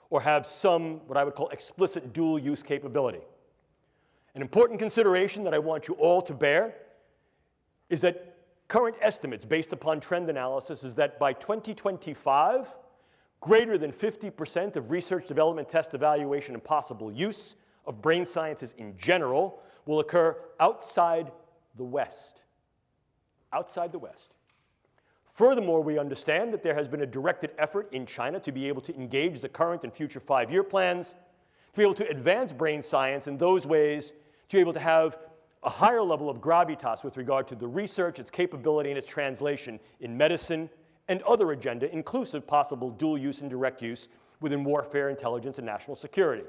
or have some, what I would call, explicit dual use capability. An important consideration that I want you all to bear is that current estimates based upon trend analysis is that by 2025, greater than 50% of research, development, test, evaluation, and possible use of brain sciences in general will occur outside the West. Outside the West. Furthermore, we understand that there has been a directed effort in China to be able to engage the current and future 5-year plans, to be able to advance brain science in those ways, to be able to have a higher level of gravitas with regard to the research, its capability, and its translation in medicine and other agenda, inclusive possible dual use and direct use within warfare, intelligence, and national security.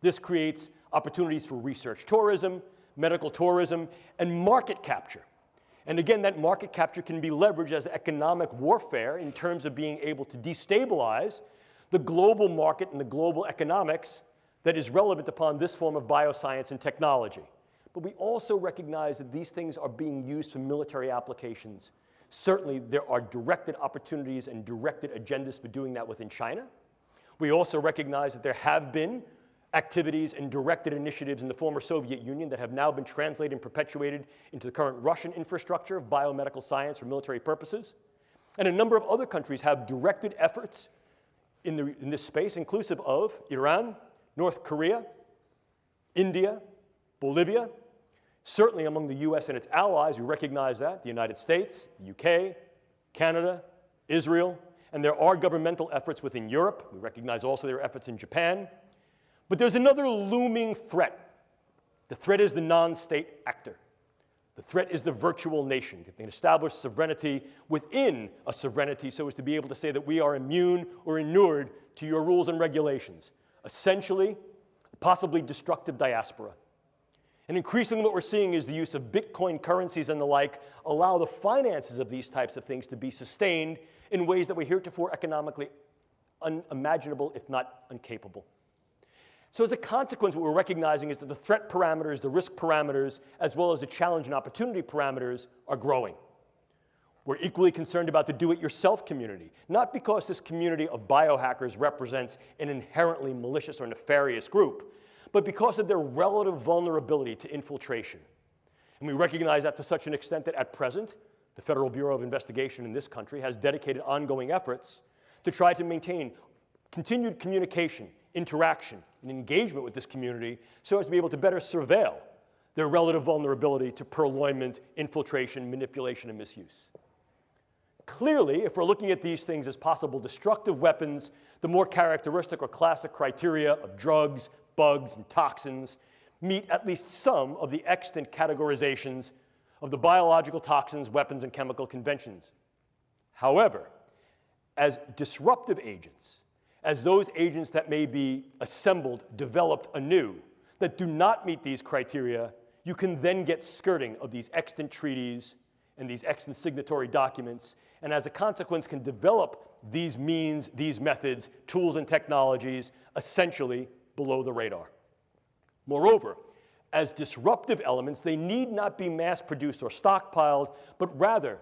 This creates opportunities for research tourism, medical tourism, and market capture. And again, that market capture can be leveraged as economic warfare in terms of being able to destabilize the global market and the global economics that is relevant upon this form of bioscience and technology. But we also recognize that these things are being used for military applications. Certainly, there are directed opportunities and directed agendas for doing that within China. We also recognize that there have been activities and directed initiatives in the former Soviet Union that have now been translated and perpetuated into the current Russian infrastructure of biomedical science for military purposes. And a number of other countries have directed efforts in this space, inclusive of Iran, North Korea, India, Bolivia. Certainly among the US and its allies, we recognize that, the United States, the UK, Canada, Israel, and there are governmental efforts within Europe. We recognize also there are efforts in Japan. But there's another looming threat. The threat is the non-state actor. The threat is the virtual nation. They can establish sovereignty within a sovereignty so as to be able to say that we are immune or inured to your rules and regulations. Essentially, possibly destructive diaspora. And increasingly what we're seeing is the use of Bitcoin currencies and the like allow the finances of these types of things to be sustained in ways that were heretofore economically unimaginable, if not incapable. So as a consequence, what we're recognizing is that the threat parameters, the risk parameters, as well as the challenge and opportunity parameters are growing. We're equally concerned about the do-it-yourself community, not because this community of biohackers represents an inherently malicious or nefarious group, but because of their relative vulnerability to infiltration. And we recognize that to such an extent that at present, the Federal Bureau of Investigation in this country has dedicated ongoing efforts to try to maintain continued communication, interaction, and engagement with this community so as to be able to better surveil their relative vulnerability to purloinment, infiltration, manipulation, and misuse. Clearly, if we're looking at these things as possible destructive weapons, the more characteristic or classic criteria of drugs, bugs, and toxins meet at least some of the extant categorizations of the biological toxins, weapons, and chemical conventions. However, as disruptive agents, as those agents that may be assembled, developed anew, that do not meet these criteria, you can then get skirting of these extant treaties and these extant signatory documents, and as a consequence can develop these means, these methods, tools, and technologies essentially below the radar. Moreover, as disruptive elements, they need not be mass-produced or stockpiled, but rather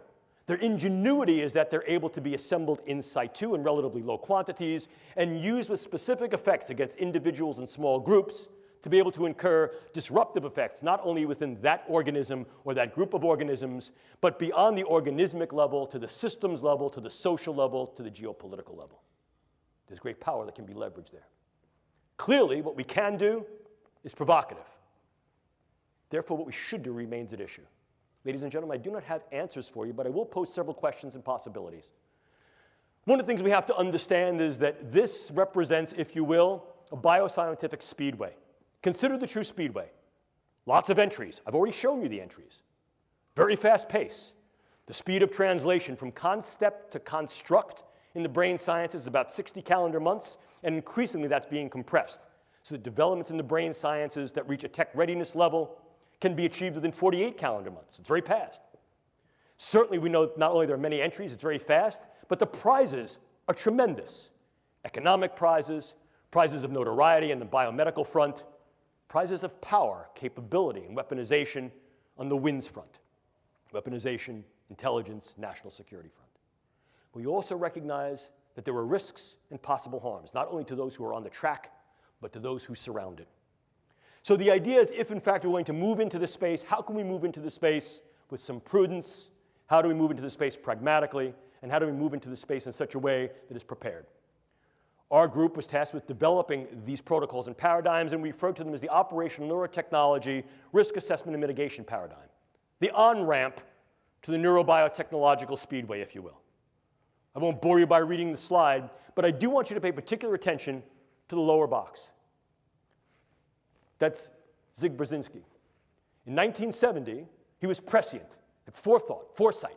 their ingenuity is that they're able to be assembled in situ in relatively low quantities and used with specific effects against individuals and small groups to be able to incur disruptive effects, not only within that organism or that group of organisms, but beyond the organismic level, to the systems level, to the social level, to the geopolitical level. There's great power that can be leveraged there. Clearly, what we can do is provocative. Therefore, what we should do remains at issue. Ladies and gentlemen, I do not have answers for you, but I will pose several questions and possibilities. One of the things we have to understand is that this represents, if you will, a bioscientific speedway. Consider the true speedway. Lots of entries. I've already shown you the entries. Very fast pace. The speed of translation from concept to construct in the brain sciences is about 60 calendar months, and increasingly that's being compressed. So the developments in the brain sciences that reach a tech readiness level can be achieved within 48 calendar months. It's very fast. Certainly we know not only there are many entries, it's very fast, but the prizes are tremendous. Economic prizes, prizes of notoriety on the biomedical front, prizes of power, capability, and weaponization on the WINS front. Weaponization, intelligence, national security front. We also recognize that there are risks and possible harms, not only to those who are on the track, but to those who surround it. So the idea is, if in fact we're going to move into this space, how can we move into the space with some prudence? How do we move into the space pragmatically? And how do we move into the space in such a way that is prepared? Our group was tasked with developing these protocols and paradigms, and we refer to them as the operational neurotechnology risk assessment and mitigation paradigm. The on-ramp to the neurobiotechnological speedway, if you will. I won't bore you by reading the slide, but I do want you to pay particular attention to the lower box. That's Zig Brzezinski. In 1970, he was prescient, had foresight,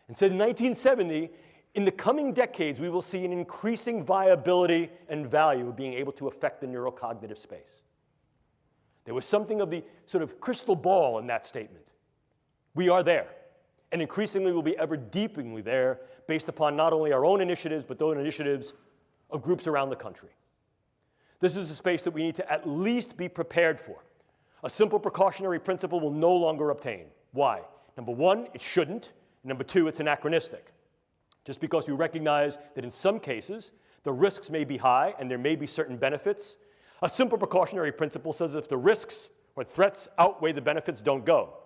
and said in 1970, in the coming decades, we will see an increasing viability and value of being able to affect the neurocognitive space. There was something of the sort of crystal ball in that statement. We are there, and increasingly will be ever deepeningly there based upon not only our own initiatives, but those initiatives of groups around the country. This is a space that we need to at least be prepared for. A simple precautionary principle will no longer obtain. Why? Number one, it shouldn't. Number two, it's anachronistic. Just because we recognize that in some cases, the risks may be high and there may be certain benefits, a simple precautionary principle says if the risks or threats outweigh the benefits, don't go.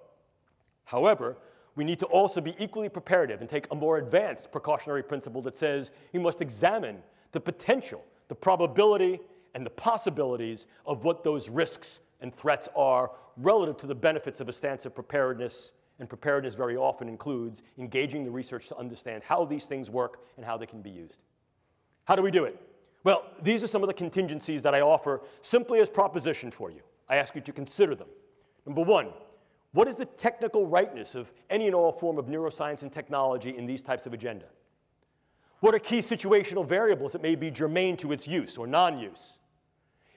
However, we need to also be equally preparative and take a more advanced precautionary principle that says we must examine the potential, the probability, and the possibilities of what those risks and threats are relative to the benefits of a stance of preparedness. And preparedness very often includes engaging the research to understand how these things work and how they can be used. How do we do it? Well, these are some of the contingencies that I offer simply as proposition for you. I ask you to consider them. Number one, what is the technical rightness of any and all form of neuroscience and technology in these types of agenda? What are key situational variables that may be germane to its use or non-use?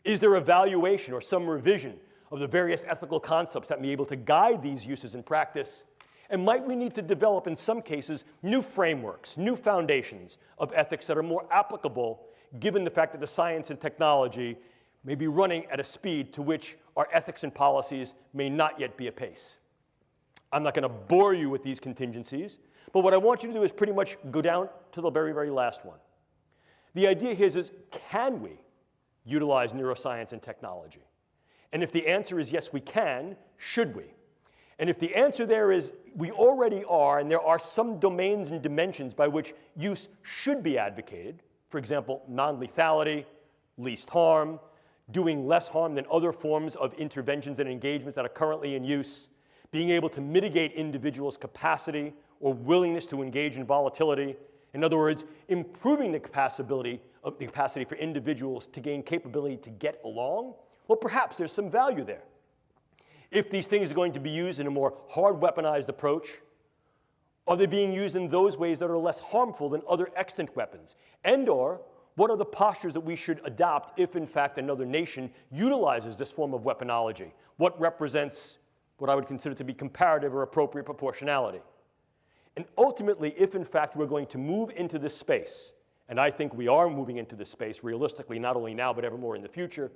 Is there evaluation or some revision of the various ethical concepts that may be able to guide these uses in practice? And might we need to develop, in some cases, new frameworks, new foundations of ethics that are more applicable, given the fact that the science and technology may be running at a speed to which our ethics and policies may not yet be apace? I'm not going to bore you with these contingencies, but what I want you to do is pretty much go down to the very, very last one. The idea here is can we utilize neuroscience and technology? And if the answer is yes, we can, should we? And if the answer there is we already are, and there are some domains and dimensions by which use should be advocated, for example, non-lethality, least harm, doing less harm than other forms of interventions and engagements that are currently in use, being able to mitigate individuals' capacity or willingness to engage in volatility. In other words, improving the capacity for individuals to gain capability to get along. Well, perhaps there's some value there. If these things are going to be used in a more hard weaponized approach, are they being used in those ways that are less harmful than other extant weapons? And/or what are the postures that we should adopt if, in fact, another nation utilizes this form of weaponology? What represents what I would consider to be comparative or appropriate proportionality? And ultimately, if, in fact, we're going to move into this space, and I think we are moving into this space realistically, not only now, but ever more in the future,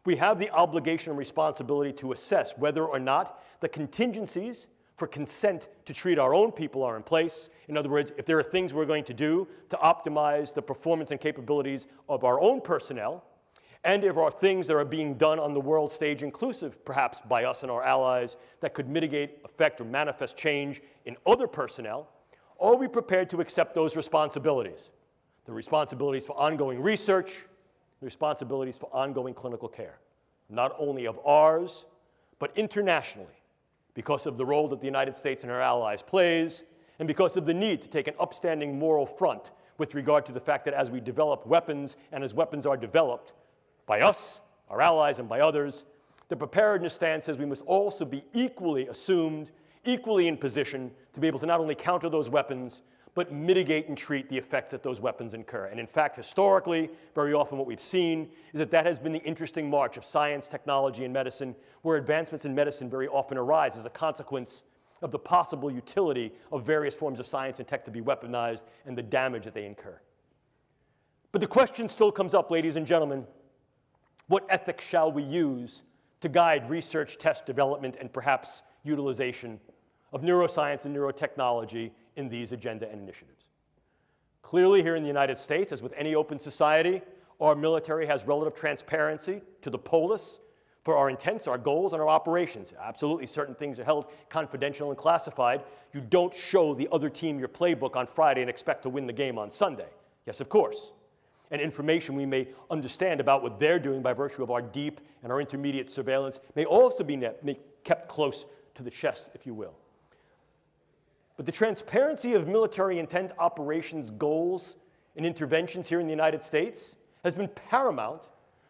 we have the obligation and responsibility to assess whether or not the contingencies for consent to treat our own people are in place. In other words, if there are things we're going to do to optimize the performance and capabilities of our own personnel, and if there are things that are being done on the world stage, inclusive perhaps by us and our allies, that could mitigate, affect, or manifest change in other personnel, are we prepared to accept those responsibilities? The responsibilities for ongoing research, the responsibilities for ongoing clinical care, not only of ours, but internationally, because of the role that the United States and our allies plays, and because of the need to take an upstanding moral front with regard to the fact that as we develop weapons, and as weapons are developed by us, our allies, and by others, the preparedness stance says we must also be equally assumed, equally in position to be able to not only counter those weapons, but mitigate and treat the effects that those weapons incur. And in fact, historically, very often what we've seen is that that has been the interesting march of science, technology, and medicine, where advancements in medicine very often arise as a consequence of the possible utility of various forms of science and tech to be weaponized and the damage that they incur. But the question still comes up, ladies and gentlemen, what ethics shall we use to guide research, test, development, and perhaps utilization of neuroscience and neurotechnology in these agenda and initiatives? Clearly, here in the United States, as with any open society, our military has relative transparency to the polis for our intents, our goals, and our operations. Absolutely, certain things are held confidential and classified. You don't show the other team your playbook on Friday and expect to win the game on Sunday. Yes, of course. And information we may understand about what they're doing by virtue of our deep and our intermediate surveillance may also be kept close to the chest, if you will. But the transparency of military intent operations goals and interventions here in the United States has been paramount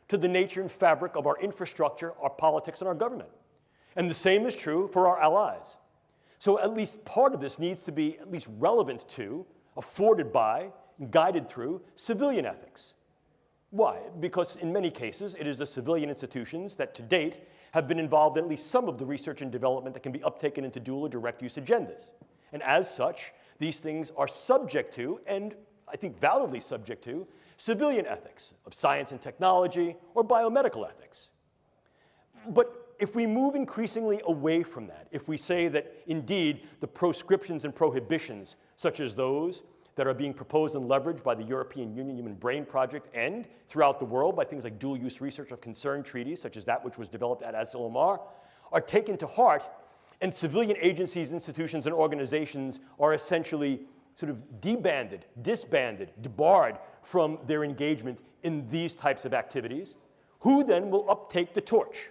to the nature and fabric of our infrastructure, our politics, and our government. And the same is true for our allies. So at least part of this needs to be at least relevant to, afforded by, and guided through civilian ethics. Why? Because in many cases, it is the civilian institutions that to date have been involved in at least some of the research and development that can be uptaken into dual or direct use agendas. And as such, these things are subject to, and I think validly subject to, civilian ethics of science and technology or biomedical ethics. But if we move increasingly away from that, if we say that indeed the proscriptions and prohibitions, such as those that are being proposed and leveraged by the European Union Human Brain Project and throughout the world by things like dual-use research of concern treaties, such as that which was developed at ASILMR, are taken to heart, And civilian agencies, institutions, and organizations are essentially sort of debanded, disbanded, debarred from their engagement in these types of activities. Who then will uptake the torch?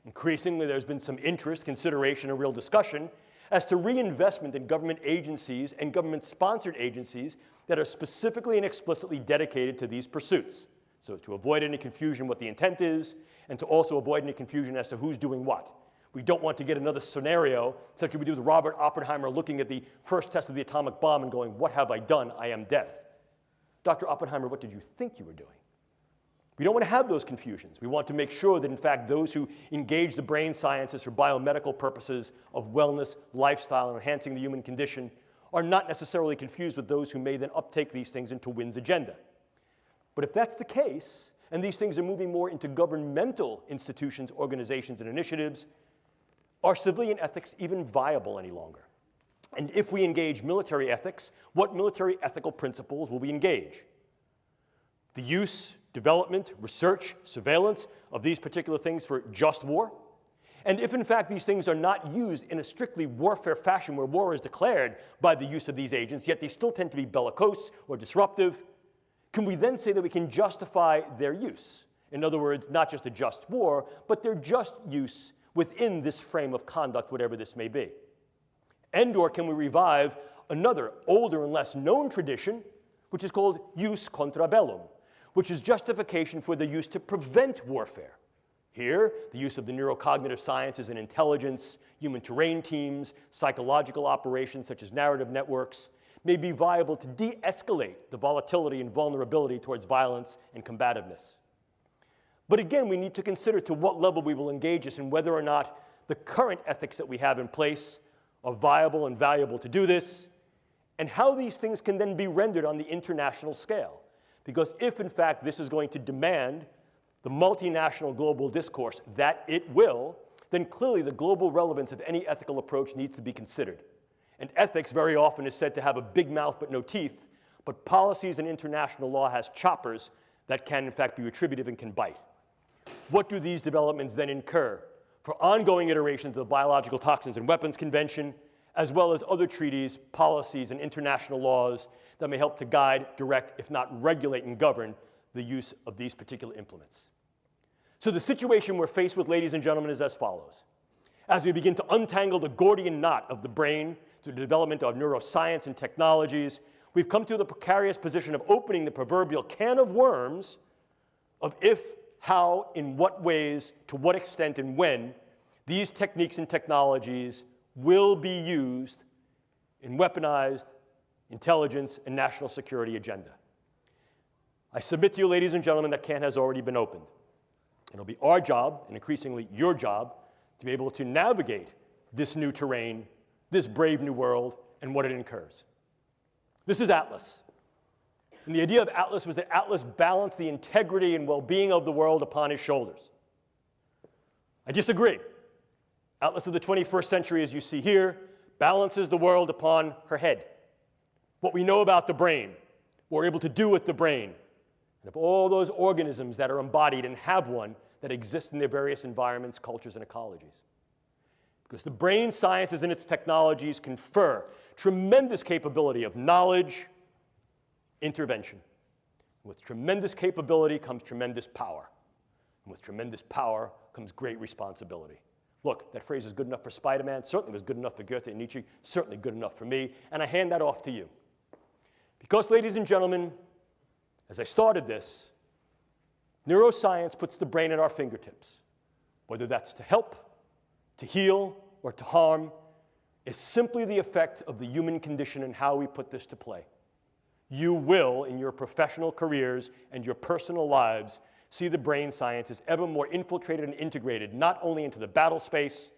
Increasingly, there's been some interest, consideration, and real discussion as to reinvestment in government agencies and government-sponsored agencies that are specifically and explicitly dedicated to these pursuits. So to avoid any confusion what the intent is, and to also avoid any confusion as to who's doing what. We don't want to get another scenario, such as we do with Robert Oppenheimer looking at the first test of the atomic bomb and going, "What have I done? I am death." Dr. Oppenheimer, what did you think you were doing? We don't want to have those confusions. We want to make sure that, in fact, those who engage the brain sciences for biomedical purposes of wellness, lifestyle, and enhancing the human condition are not necessarily confused with those who may then uptake these things into Wynn's agenda. But if that's the case, and these things are moving more into governmental institutions, organizations, and initiatives, are civilian ethics even viable any longer? And if we engage military ethics, what military ethical principles will we engage? The use, development, research, surveillance of these particular things for just war? And if, in fact, these things are not used in a strictly warfare fashion where war is declared by the use of these agents, yet they still tend to be bellicose or disruptive, can we then say that we can justify their use? In other words, not just a just war, but their just use within this frame of conduct, whatever this may be. And/or can we revive another older and less known tradition, which is called jus contra bellum, which is justification for the use to prevent warfare. Here, the use of the neurocognitive sciences and intelligence, human terrain teams, psychological operations such as narrative networks, may be viable to de-escalate the volatility and vulnerability towards violence and combativeness. But again, we need to consider to what level we will engage this and whether or not the current ethics that we have in place are viable and valuable to do this, and how these things can then be rendered on the international scale. Because if, in fact, this is going to demand the multinational global discourse that it will, then clearly the global relevance of any ethical approach needs to be considered. And ethics very often is said to have a big mouth but no teeth, but policies and international law has choppers that can, in fact, be retributive and can bite. What do these developments then incur for ongoing iterations of the Biological Toxins and Weapons Convention, as well as other treaties, policies, and international laws that may help to guide, direct, if not regulate and govern the use of these particular implements? So the situation we're faced with, ladies and gentlemen, is as follows. As we begin to untangle the Gordian knot of the brain through the development of neuroscience and technologies, we've come to the precarious position of opening the proverbial can of worms of if, how, in what ways, to what extent, and when these techniques and technologies will be used in weaponized intelligence and national security agenda. I submit to you, ladies and gentlemen, that can has already been opened. It'll be our job, and increasingly your job, to be able to navigate this new terrain, this brave new world, and what it incurs. This is Atlas. And the idea of Atlas was that Atlas balanced the integrity and well-being of the world upon his shoulders. I disagree. Atlas of the 21st century, as you see here, balances the world upon her head. What we know about the brain, what we're able to do with the brain, and of all those organisms that are embodied and have one that exist in their various environments, cultures, and ecologies. Because the brain sciences and its technologies confer tremendous capability of knowledge, intervention. With tremendous capability comes tremendous power. And with tremendous power comes great responsibility. Look, that phrase is good enough for Spider-Man, certainly was good enough for Goethe and Nietzsche, certainly good enough for me, and I hand that off to you. Because, ladies and gentlemen, as I started this, neuroscience puts the brain at our fingertips. Whether that's to help, to heal, or to harm, is simply the effect of the human condition and how we put this to play. You will, in your professional careers and your personal lives, see the brain sciences ever more infiltrated and integrated, not only into the battle space,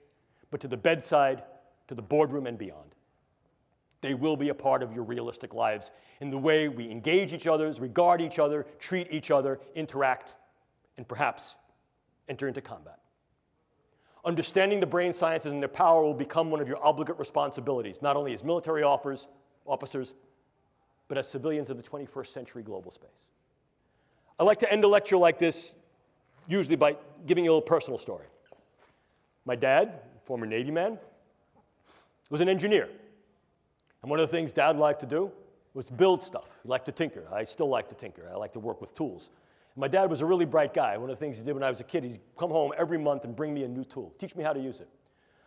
but to the bedside, to the boardroom, and beyond. They will be a part of your realistic lives in the way we engage each other, regard each other, treat each other, interact, and perhaps enter into combat. Understanding the brain sciences and their power will become one of your obligate responsibilities, not only as military officers, but as civilians of the 21st century global space. I like to end a lecture like this usually by giving you a little personal story. My dad, former Navy man, was an engineer. And one of the things Dad liked to do was build stuff. He liked to tinker. I still like to tinker. I like to work with tools. And my dad was a really bright guy. One of the things he did when I was a kid, he'd come home every month and bring me a new tool, teach me how to use it.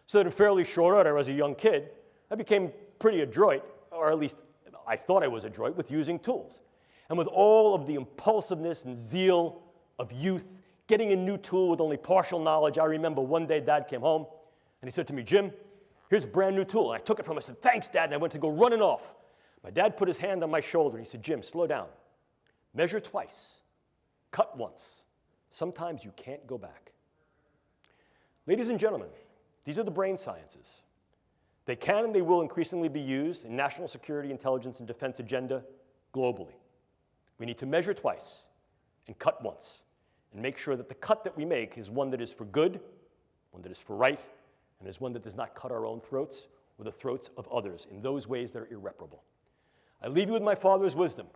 So that in fairly short order, as a young kid, I became pretty adroit, or at least I thought I was adroit, with using tools. And with all of the impulsiveness and zeal of youth, getting a new tool with only partial knowledge, I remember one day Dad came home and he said to me, "Jim, here's a brand new tool." And I took it from him. I said, "Thanks, Dad," and I went to go running off. My dad put his hand on my shoulder and he said, "Jim, slow down. Measure twice. Cut once. Sometimes you can't go back." Ladies and gentlemen, these are the brain sciences. They can and they will increasingly be used in national security, intelligence, and defense agenda globally. We need to measure twice and cut once and make sure that the cut that we make is one that is for good, one that is for right, and is one that does not cut our own throats or the throats of others in those ways that are irreparable. I leave you with my father's wisdom.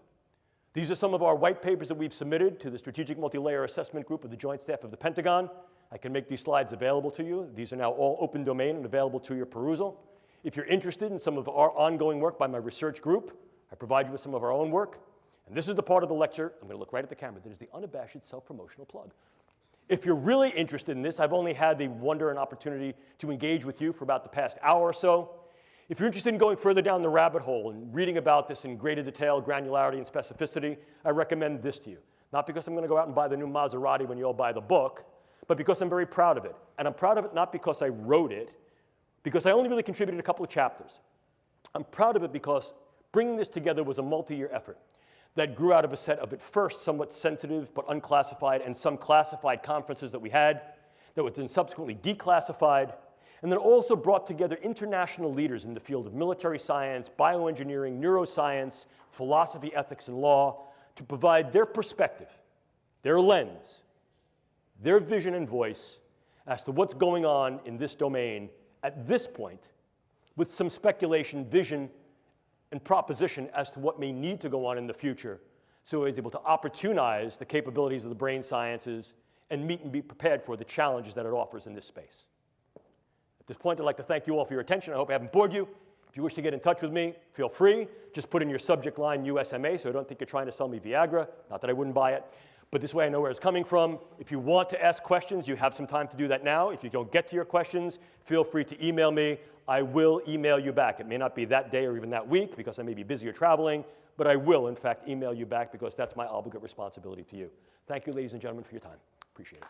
These are some of our white papers that we've submitted to the Strategic Multi-Layer Assessment Group of the Joint Staff of the Pentagon. I can make these slides available to you. These are now all open domain and available to your perusal. If you're interested in some of our ongoing work by my research group, I provide you with some of our own work. And this is the part of the lecture, I'm going to look right at the camera, that is the unabashed self-promotional plug. If you're really interested in this, I've only had the wonder and opportunity to engage with you for about the past hour or so. If you're interested in going further down the rabbit hole and reading about this in greater detail, granularity, and specificity, I recommend this to you. Not because I'm going to go out and buy the new Maserati when you all buy the book, but because I'm very proud of it. And I'm proud of it not because I wrote it, because I only really contributed a couple of chapters. I'm proud of it because bringing this together was a multi-year effort that grew out of a set of, at first, somewhat sensitive but unclassified and some classified conferences that we had that were then subsequently declassified, and then also brought together international leaders in the field of military science, bioengineering, neuroscience, philosophy, ethics, and law to provide their perspective, their lens, their vision and voice as to what's going on in this domain at this point, with some speculation, vision, and proposition as to what may need to go on in the future, so he's able to opportunize the capabilities of the brain sciences and meet and be prepared for the challenges that it offers in this space. At this point, I'd like to thank you all for your attention. I hope I haven't bored you. If you wish to get in touch with me, feel free. Just put in your subject line USMA, so I don't think you're trying to sell me Viagra. Not that I wouldn't buy it, but this way I know where it's coming from. If you want to ask questions, you have some time to do that now. If you don't get to your questions, feel free to email me. I will email you back. It may not be that day or even that week because I may be busy or traveling, but I will, in fact, email you back because that's my obligate responsibility to you. Thank you, ladies and gentlemen, for your time. Appreciate it.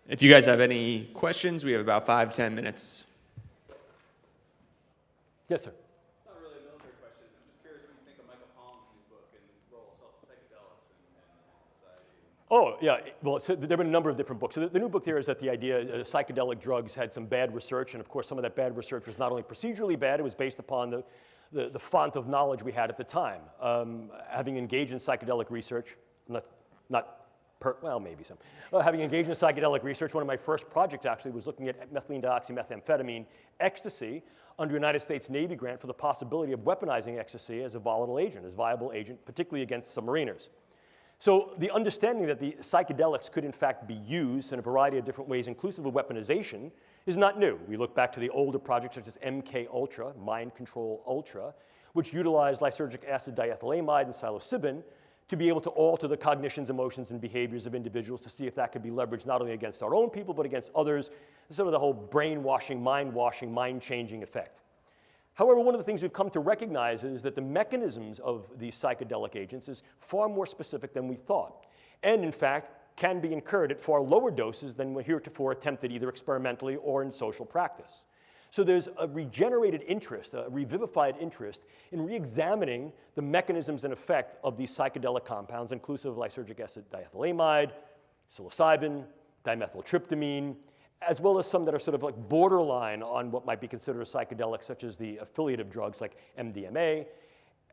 If you guys have any questions, we have about 5-10 minutes. Yes, sir. Not really a military question. I'm just curious what you think of Michael Pollan's new book and the role of psychedelics in society. Oh, yeah. Well, so there have been a number of different books. So the new book there is that the idea psychedelic drugs had some bad research, and of course some of that bad research was not only procedurally bad, it was based upon the font of knowledge we had at the time. Having engaged in psychedelic research, well, maybe some. Having engaged in psychedelic research, one of my first projects actually was looking at methylene dioxymethamphetamine ecstasy under United States Navy grant for the possibility of weaponizing ecstasy as a volatile agent, as a viable agent, particularly against submariners. So the understanding that the psychedelics could in fact be used in a variety of different ways, inclusive of weaponization, is not new. We look back to the older projects such as MK Ultra, Mind Control Ultra, which utilized lysergic acid diethylamide and psilocybin to be able to alter the cognitions, emotions, and behaviors of individuals to see if that could be leveraged not only against our own people, but against others, sort of the whole brainwashing, mind-changing effect. However, one of the things we've come to recognize is that the mechanisms of these psychedelic agents is far more specific than we thought, and in fact, can be incurred at far lower doses than were heretofore attempted either experimentally or in social practice. So there's a regenerated interest, a revivified interest in re-examining the mechanisms and effect of these psychedelic compounds, inclusive of lysergic acid diethylamide, psilocybin, dimethyltryptamine, as well as some that are sort of like borderline on what might be considered a psychedelic, such as the affiliative drugs like MDMA,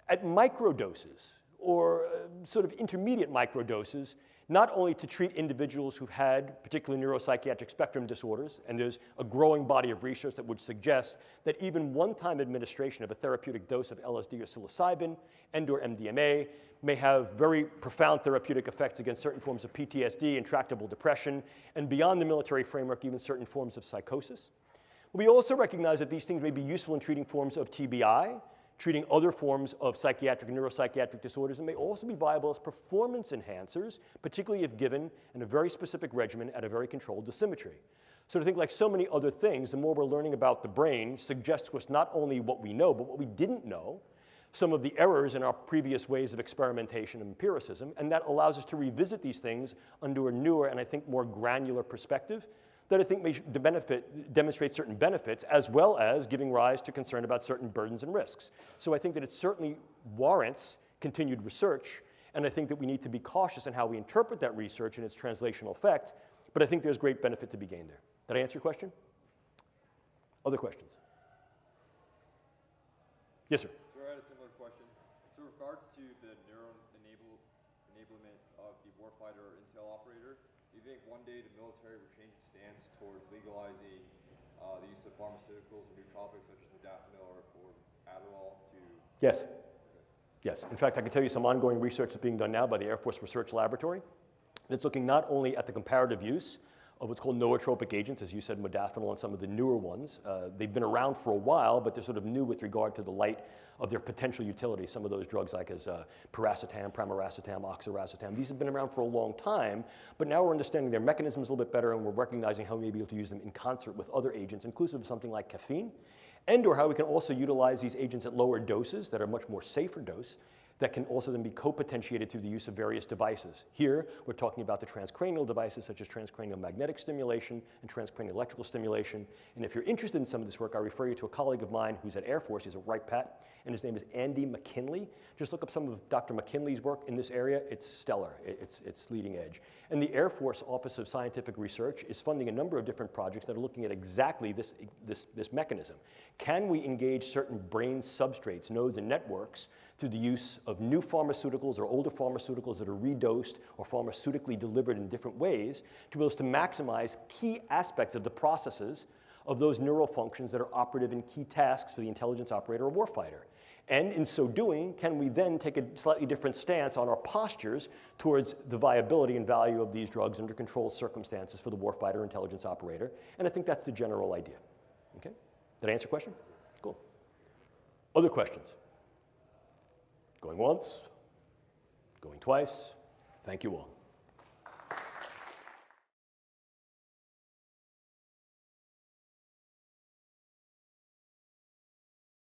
at microdoses, sort of intermediate microdoses, not only to treat individuals who've had particular neuropsychiatric spectrum disorders, and there's a growing body of research that would suggest that even one-time administration of a therapeutic dose of LSD or psilocybin and/or MDMA may have very profound therapeutic effects against certain forms of PTSD, intractable depression, and beyond the military framework, even certain forms of psychosis. We also recognize that these things may be useful in treating forms of TBI, treating other forms of psychiatric and neuropsychiatric disorders, and may also be viable as performance enhancers, particularly if given in a very specific regimen at a very controlled dosimetry. So to think like so many other things, the more we're learning about the brain suggests to us not only what we know, but what we didn't know, some of the errors in our previous ways of experimentation and empiricism, and that allows us to revisit these things under a newer and I think more granular perspective that I think may demonstrate certain benefits, as well as giving rise to concern about certain burdens and risks. So I think that it certainly warrants continued research, and I think that we need to be cautious in how we interpret that research and its translational effect, but I think there's great benefit to be gained there. Did I answer your question? Other questions? Yes, sir. So I had a similar question. So in regards to the enablement of the warfighter or intel operator, do you think one day the military will change its stance towards legalizing the use of pharmaceuticals or nootropics such as modafinil or Adderall to... Yes. Yes. In fact, I can tell you some ongoing research that's being done now by the Air Force Research Laboratory that's looking not only at the comparative use of what's called nootropic agents, as you said, modafinil and some of the newer ones. They've been around for a while, but they're sort of new with regard to the light of their potential utility. Some of those drugs like as piracetam, pramiracetam, oxiracetam, these have been around for a long time, but now we're understanding their mechanisms a little bit better, and we're recognizing how we may be able to use them in concert with other agents, inclusive of something like caffeine, and or how we can also utilize these agents at lower doses that are much more safer dose, that can also then be co-potentiated through the use of various devices. Here, we're talking about the transcranial devices such as transcranial magnetic stimulation and transcranial electrical stimulation. And if you're interested in some of this work, I refer you to a colleague of mine who's at Air Force. He's a Wright Pat, and his name is Andy McKinley. Just look up some of Dr. McKinley's work in this area. It's stellar. It's leading edge. And the Air Force Office of Scientific Research is funding a number of different projects that are looking at exactly this mechanism. Can we engage certain brain substrates, nodes, and networks through the use of new pharmaceuticals or older pharmaceuticals that are redosed or pharmaceutically delivered in different ways to be able to maximize key aspects of the processes of those neural functions that are operative in key tasks for the intelligence operator or warfighter. And in so doing, can we then take a slightly different stance on our postures towards the viability and value of these drugs under controlled circumstances for the warfighter intelligence operator? And I think that's the general idea. Okay? Did I answer your question? Cool. Other questions? Going once, going twice. Thank you all.